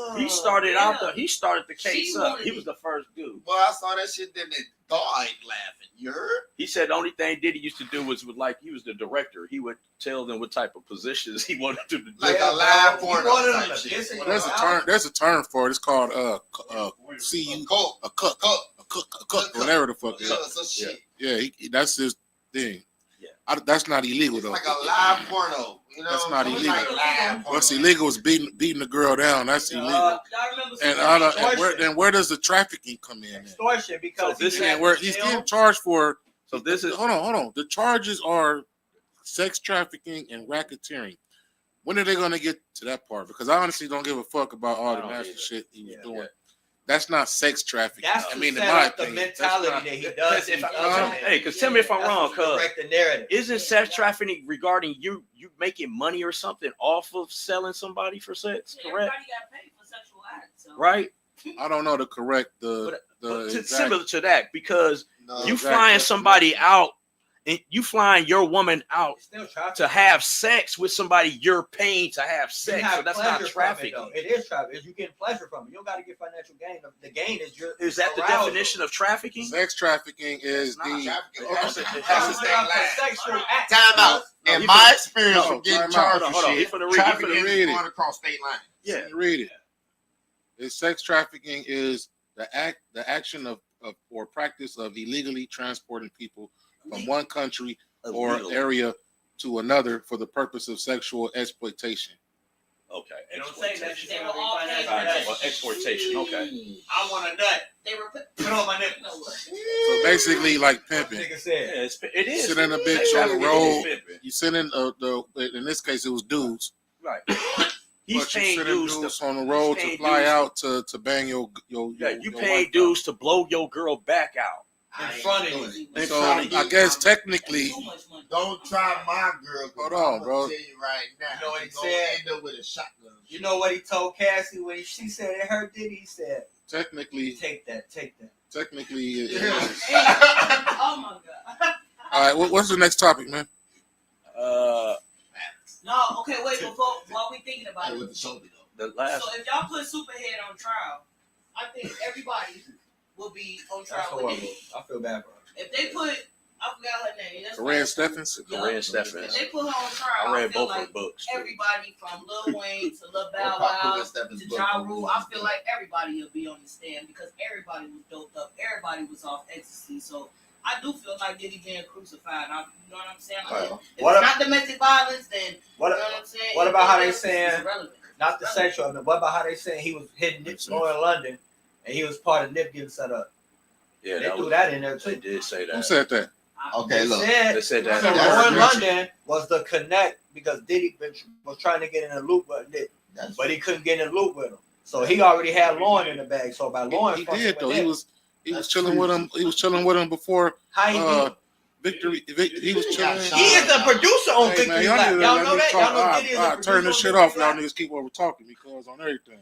Damn. He started the case She up. wanted He it. was the first dude. Boy, I saw that shit. Then they thought ain't laughing. You heard? He said the only thing Diddy used to do was with, like, he was the director. He would tell them what type of positions he wanted them to do. Like a live You porno wanted type them to shit. piss in Well, your there's a mouth? term. There's a term for it. It's called CU Coke. a cook, whatever the fuck. Yeah, so shit. Yeah, that's his thing. Yeah. That's not illegal It's though. like a live porno. You know, That's what not I'm saying? illegal. It's like live porno. What's illegal is beating the girl down. That's illegal. Y'all remember And where does the trafficking come in? At? Extortion because So this he is And where he's getting charged for. So this is Hold on. The charges are sex trafficking and racketeering. When are they going to get to that part? Because I honestly don't give a fuck about all I the don't nasty either. shit he was Yeah. doing. Yeah. That's not sex trafficking. That's I to mean, in set my up the opinion, that's mentality not- that he does. Because tell me if I'm wrong, cuz Direct the narrative. isn't sex trafficking regarding you making money or something off of selling somebody for sex? Correct? Everybody got paid for sexual acts. So. Right? I don't know the correct But it's exact- similar to that because No, you exact flying definition. somebody out and you flying your woman out It's still trafficking. to have sex with somebody you're paying to have You sex. have So that's pleasure not from it, trafficking. though. It is trafficking. You get pleasure from it. You don't got to get financial gain. The gain is your. Is that the arousal. definition of trafficking? Sex trafficking is It's not. the Trafficking. It has to- it Okay. has to It's stay not live. a sexual act. Time out. No, In he my finna- experience no, from getting time out. charged Hold for on. He shit, finna read it. trafficking He finna read is it. going across state lines. Yeah. read it. It's sex trafficking is the action of or practice of illegally transporting people from one country or Illegal. area to another for the purpose of sexual exploitation. Okay. They don't say that shit. They were all paid for All right, that. well, exportation. Okay. I want a nut. They were put on my nipple. You know what? So basically, like What pimping. nigga Yeah, said. it is. Sit in a bitch Sex on trafficking the is road. pimping. You send in in this case it was dudes. Right. He's But you paying sending dudes dudes to, on the road he's to paying fly dudes- out to bang your yeah, you your paying wife dudes to blow your girl back out. In front of you. out. In So front of you. I guess technically, Too much money. Don't try my girl. 'cause Hold on, I'm bro. gonna tell you right now. You know what he you gonna said? end up with a shotgun. You know what he told Cassie when she said it hurt Diddy? He said, technically, take that. technically, it Yeah. is. Oh my god. All right, what's the next topic, man? No, okay, wait, while we thinking about Hey, it. with the shoulder though. The last. So if y'all put Superhead on trial, I think everybody will be on That's trial with horrible. Diddy. I feel bad for her. If they put, I forgot her name. That's Corinne right. Stephens? Yeah. Corinne If Stephens. they put her on trial, I read feel both like her books. everybody from Lil Wayne to Lil Bow Or Pop Wow Put Stephens' to book. Ja Rule, I feel like everybody will be on the stand because everybody was doped up. Everybody was off ecstasy. So I do feel like Diddy being crucified. You know what I'm saying? Like, Well, if what it's if- not domestic violence, then What you know what I'm saying? what about how they Everything else is saying- irrelevant. not the sexual, but what about how they saying he was hitting Nip Law in London and he was part of Nip getting set up? Yeah, They that threw was, that in there they too. did say Who that. said that? Okay, look. They said that. So That's Law in mentioned. London was the connect because Diddy was trying to get in a loop with Nip, That's but he couldn't get in a loop with him. So he already had Lauren in the bag. So by Lauren, He fucking did with though. Nip, He was chilling with him. He was chilling with him before how he did. Victory. He was chilling. He is the producer on Hey, man, Victory y'all Lap. need to Y'all let know me that? talk. Y'all know Diddy is the I producer turn this on shit Victory off. Y'all Lap? niggas keep over talking because on everything.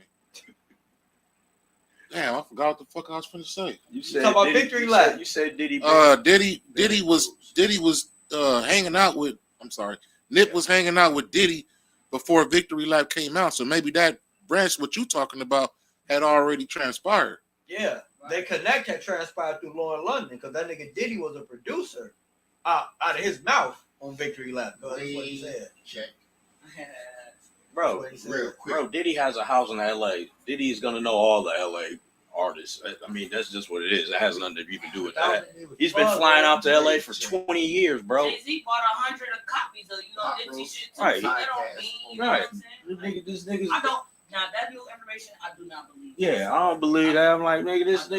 Damn, I forgot what the fuck I was finna say. You said talking about Diddy- Victory you Lap. said- You said Diddy. Diddy was hanging out with. I'm sorry, Nip was hanging out with Diddy before Victory Lap came out. So maybe that branch, what you talking about, had already transpired. Yeah, they connect had transpired through Lauren London because that nigga Diddy was a producer out of his mouth on Victory Lap. That's what he said. check Bro, That's what he said. real quick. Bro, Diddy has a house in LA. Diddy is gonna know all the LA artist. I mean, that's just what it is. It has nothing to even do with that. He's been flying out to LA for 20 years, bro. Jay-Z bought 100 copies of Nipsey shit too. Right. So that don't mean, you know Right. what I'm saying? This nigga's. I don't. Now that new information, I do not believe. Yeah, I don't believe that. I'm like, nigga, this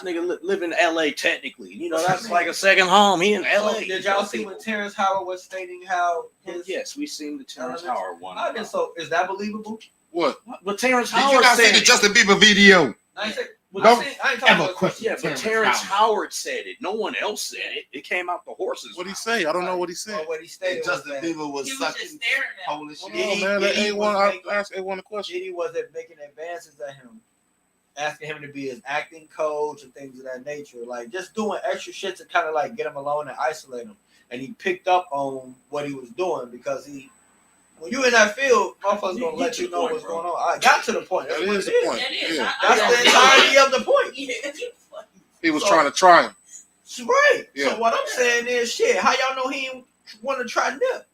nigga live in LA technically. You know, that's like a second home. He in LA. So, did y'all see when Terrence Howard was stating how his? Yes, we seen the Terrence Howard one. So is that believable? What? But Terrence Did you Howard not see said the Justin Bieber video? I ain't say, Don't I ain't talking ever about question. yeah, but Terrence Howard said it. No one else said it. It came out the horse's What he mouth. say? I don't know what he said. what he stated. And Justin was that Bieber was He was sucking just staring at him. Polish Hold shit. on, man. Let Diddy A1 was making- ask A1 a question. Diddy wasn't making advances at him, asking him to be his acting coach and things of that nature, like just doing extra shit to kind of like get him alone and isolate him. And he picked up on what he was doing because when you in that field, motherfuckers gonna let you know what's going on. I got to the point. That's That what is it the is. point. It is. Yeah. That's the entirety of the point. He was So- trying to try him. Right. Yeah. So what I'm saying is, shit. How y'all know he didn't want to try Nip?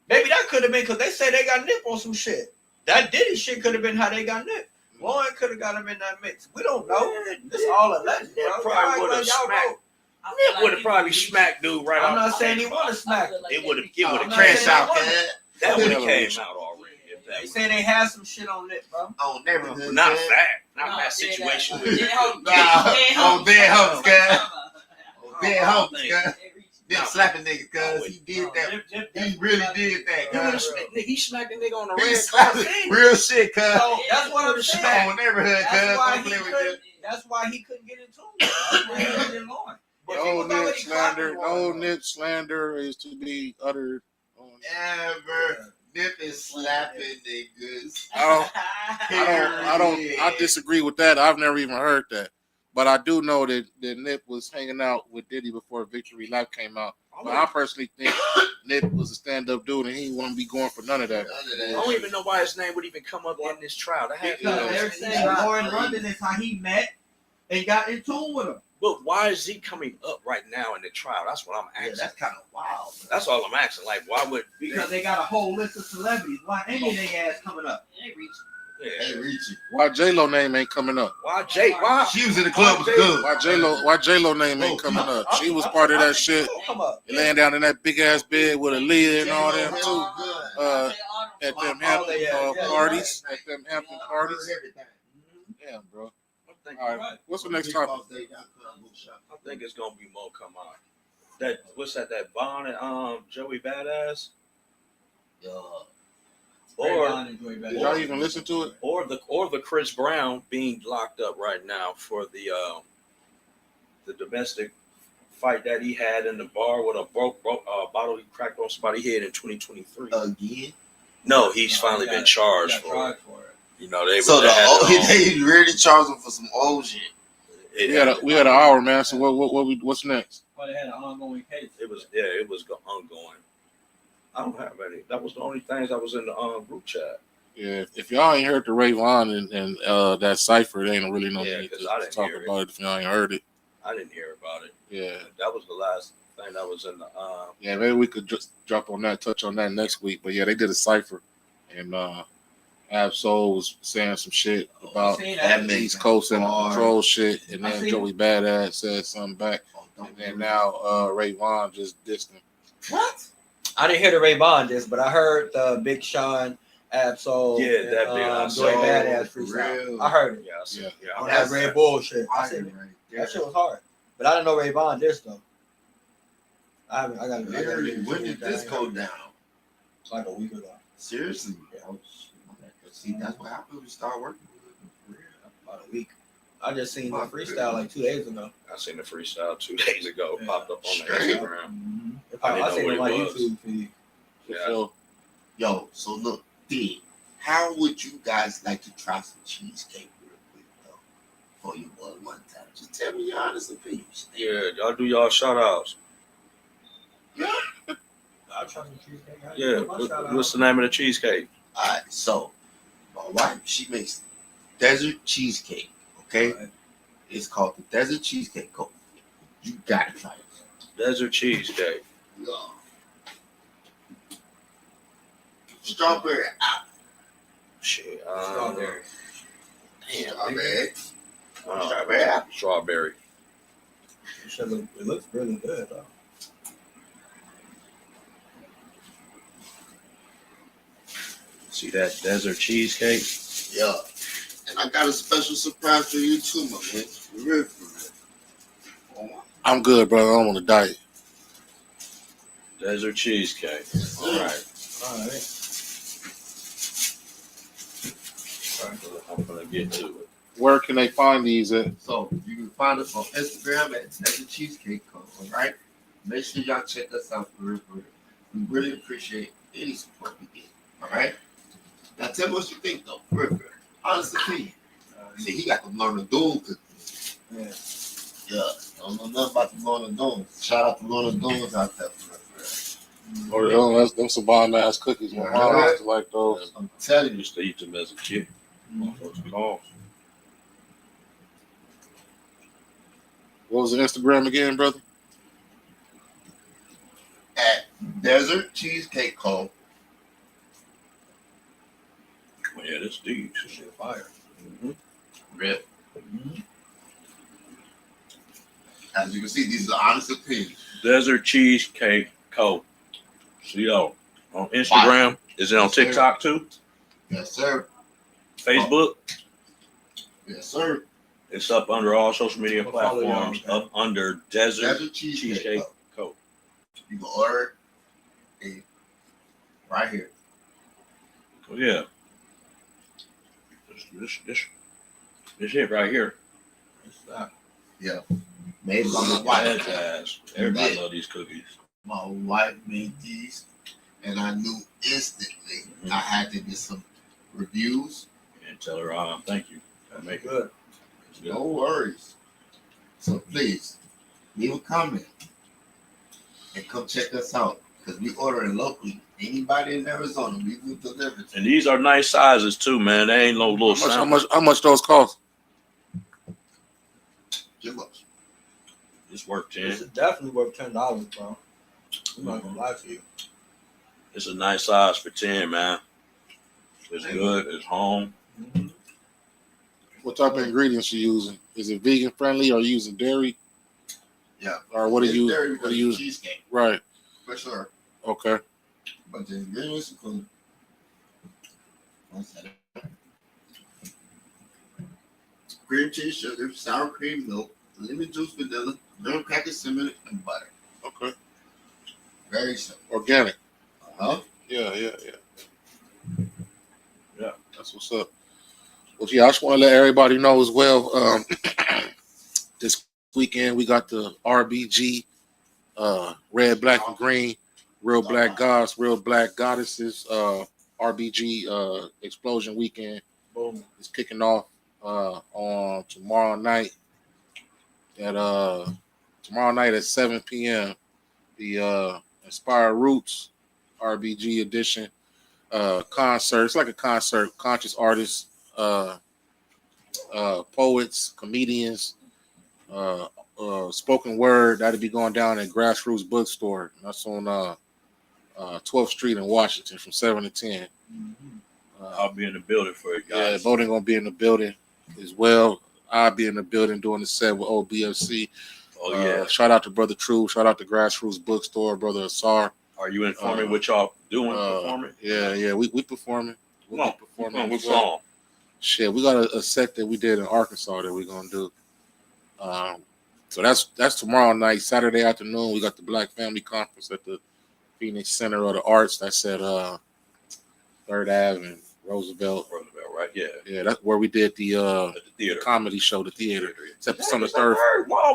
Maybe that could have been because they say they got Nip on some shit. That Diddy shit could have been how they got Nip. Lauren could have got him in that mix. We don't know. It's all a legend, bro. Nip probably would have smacked. Nip would have probably smacked dude right I'm off. not saying he want to smack him. It would have I'm not Crash saying out, they want man. that would have Yeah. came out already. If that They was, say they had some shit on Nip, bro. On neighborhood. not man. that, not that situation. with Nah, on dead homies, guys. Dead homies, guys. Them Nah. slapping niggas, cuz he did that. He really did that, He would've cuz. smacked- he smacked a nigga on the He red slapped carpet. real shit, cuz. So that's what I'm saying. On neighborhood, cuz. That's why Don't he play with couldn't. that. That's why he couldn't get into it. That's why he wasn't Lauren. If he No was Nip already slander. clapping No Lauren, Nip slander is to be uttered. Ever. Nip is slapping niggas. I disagree with that. I've never even heard that. But I do know that Nip was hanging out with Diddy before Victory Lap came out. But I personally think Nip was a stand-up dude and he wouldn't be going for none of that. I don't even know why his name would even come up in this trial. That had because they're saying Lauren London is how he met and got in tune with him. But why is he coming up right now in the trial? That's what I'm Yeah, asking. that's kind of wild. That's all I'm asking. Like, why would? Because they got a whole list of celebrities. Why any of their ass coming up? Hey, Richie. Why J-Lo name ain't coming up? Why Jay? Why? She was in the club was good. Why J-Lo name ain't coming up? She was part of that shit. Come up. Laying down in that big ass bed with Aaliyah and all them too. Good. At them Hampton parties. At them Hampton parties. Damn, bro. All right. What's the next topic? I think it's gonna be more come out. That what's that? That Bond and Joey Badass, or Did y'all even listen to it? or the Chris Brown being locked up right now for the domestic fight that he had in the bar with a bottle he cracked on somebody's head in 2023. Again. No, he's finally been charged for it. You know they. So they had they really charged him for some old shit. We had an hour, man. So what's next? But it had an ongoing case. It was ongoing. I don't have any. That was the only things that was in the group chat. Yeah, if y'all ain't heard the Ray Vaughn and that cipher, there ain't really no Yeah, need 'cause to I didn't talk hear it. about it if y'all ain't heard it. I didn't hear about it. Yeah, That was the last thing that was in the. yeah, maybe we could just drop on that, touch on that next week. But yeah, they did a cipher, and Absol was saying some shit about That East Coast and hard. control shit, and I then seen Joey Badass said something back, and then now Ray Vaughn just dissed him. What? I didn't hear the Ray Bond this, but I heard the Big Sean, Absol, Yeah, that Big Joey Absol, Badass for freestyle. real. I heard it. Yeah. On That's that Red Bull shit. I Fire seen it. right That there. shit was hard. But I didn't know Ray Bond this though. I got Literally, when did this go down? It's like a week ago. Seriously, bro. See, that's what happened when we start working with it. About a week. I just seen the freestyle like 2 days ago. I seen the freestyle 2 days ago. Yeah. Popped up on the Straight. Instagram. I didn't seen know it on what my it was. YouTube feed. Yeah. So Yo, so look, D, how would you guys like to try some cheesecake real quick, though? For your boy one time. Just tell me your honest opinion. Yeah, y'all do y'all shout outs. I'll try some cheesecake. Yeah. What's the name of the cheesecake? Alright, so my wife, she makes desert cheesecake, okay? Right. It's called the Desert Cheesecake Code. You gotta try it. Desert cheesecake. Yeah. Strawberry apple. Shit. Strawberry. Damn. Strawberry. Strawberry apple. Strawberry. It looks really good though. See that desert cheesecake? Yeah. And I got a special surprise for you too, my man. For real. I'm good, brother. I'm on a diet. Desert cheesecake. All right. I'm gonna get to it. Where can they find these at? So you can find us on Instagram at the Cheesecake Co. All right. Make sure y'all check us out for real. We really appreciate any support we get. All right. Now tell me what you think though. For real. Honest opinion. See, he got the Lorna Doone cookies. Yeah. Don't know nothing about the Lorna Doone. Shout out to Lorna Doones out there. Or them some bomb ass cookies. My mom used to like those. I'm telling I you. used to eat them as a kid. Those calls. What was the Instagram again, brother? At Desert Cheesecake Co. Well, yeah, this deep. This shit fire. Red. As you can see, these are honest opinions. Desert Cheesecake Co. CO. On Instagram. Is it on Yes, sir. TikTok too? Yes, sir. Facebook? Yes, sir. It's up under all social media We'll follow you platforms. on Up under Desert Desert Cheesecake Cheesecake Co. Co. You can order it right here. Oh, yeah. This shit right here. Yeah. Made by my wife. Ass. Everybody Yeah. love these cookies. My wife made these, and I knew instantly I had to get some reviews. And tell her, thank you. That make it Good. No worries. So please, leave a comment and come check us out because we ordering locally. Anybody in Arizona, we will deliver to. And these are nice sizes too, man. They ain't no little How much those cost? Give us. It's worth 10. This is definitely worth $10, bro. I'm not gonna lie to you. It's a nice size for 10, man. It's good. It's home. What type of ingredients you using? Is it vegan friendly? Or you using dairy? Yeah. Or what are It's you? very What are good you using? cheesecake Right. for sure. Okay. But the ingredients include cream cheese, sugar, sour cream, milk, lemon juice, vanilla, graham crackers, cinnamon, and butter. Okay. Very simple. Organic. Huh? Yeah. That's what's up. Well, yeah, I just want to let everybody know as well. This weekend we got the RBG, Red, Black, and Green, Real Black Gods, Real Black Goddesses, RBG Explosion Weekend. Boom. It's kicking off on tomorrow night at 7 p.m. The Inspired Roots RBG edition concert. It's like a concert, conscious artists, poets, comedians, spoken word. That'll be going down at Grassroots Bookstore. That's on 12th Street in Washington from 7 to 10. I'll be in the building for it, Yeah, guys. voting gonna be in the building as well. I'll be in the building doing the set with OBFC. Oh, yeah. Shout out to Brother True. Shout out to Grassroots Bookstore, Brother Asar. Are you informing what y'all doing performing? Yeah, we performing. We'll be performing. What song? Shit, we got a set that we did in Arkansas that we're gonna do. So that's tomorrow night. Saturday afternoon, we got the Black Family Conference at the Phoenix Center of the Arts. That's at 3rd Ave and Roosevelt. Right? Yeah. Yeah, that's where we did the At the theater. comedy show, the theater. Except it's on the It's third.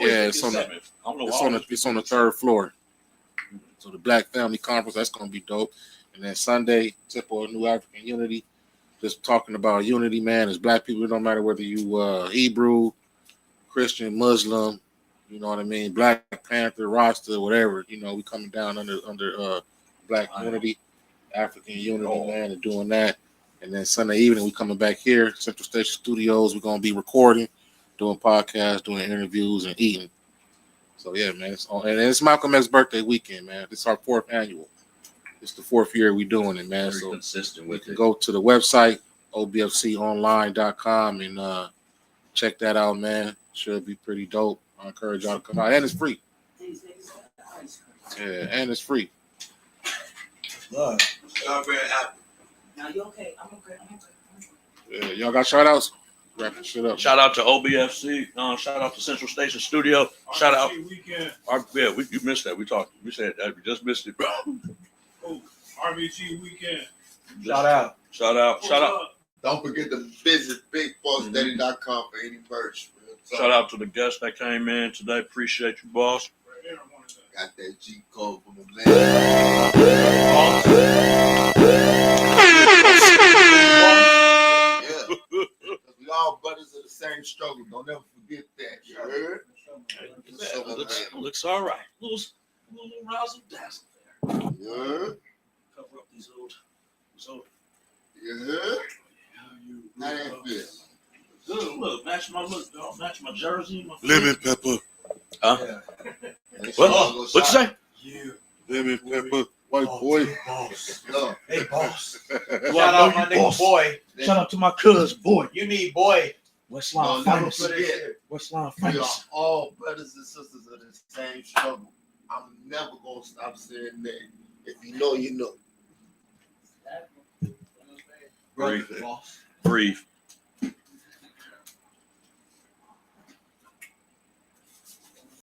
Yeah, it's on the- I don't know why. It's on the 3rd floor. So the Black Family Conference, that's gonna be dope. And then Sunday, Temple of New African Unity, just talking about unity, man. As Black people, it don't matter whether you Hebrew, Christian, Muslim, you know what I mean, Black Panther, Rasta, whatever. You know, we coming down under Black unity, African unity, man, and doing that. And then Sunday evening, we coming back here, Central Station Studios. We're gonna be recording, doing podcasts, doing interviews, and eating. So yeah, man. And it's Malcolm X's birthday weekend, man. This is our 4th annual. It's the 4th year we doing it, man. Very So consistent we with can it. go to the website, obfconline.com, and check that out, man. Should be pretty dope. I encourage y'all to come out, and it's free. Yeah, and it's free. Love. Now you okay? I'm okay. Yeah, y'all got shout outs? Wrap this shit up. Shout out to OBFC. Shout out to Central Station Studio. Shout out. Weekend. You missed that. We said that. We just missed it, bro. Oh, RBG weekend. Shout out. Shout out. Don't forget to visit BigBossDaddy.com for any merch. Shout out to the guests that came in today. Appreciate you, boss. Got that G code from the man. Yeah. We all brothers of the same struggle. Don't ever forget that. You heard? Looks all right. Little razzle dazzle there. You heard? Cover up these old. You heard? How that feel? Good. Look, match my look, dog. Match my jersey. Lemon pepper. Huh? Yeah. What you say? You. Lemon pepper. White boy. Boss. Look. Hey, boss. Shout Shout out my nigga boy. Shout out to my cuz boy. You need boy. Westline Never famous. forget. Westline We are famous. all brothers and sisters of the same struggle. I'm never gonna stop saying that. If you know, you know. Breathe. Boss. Breathe.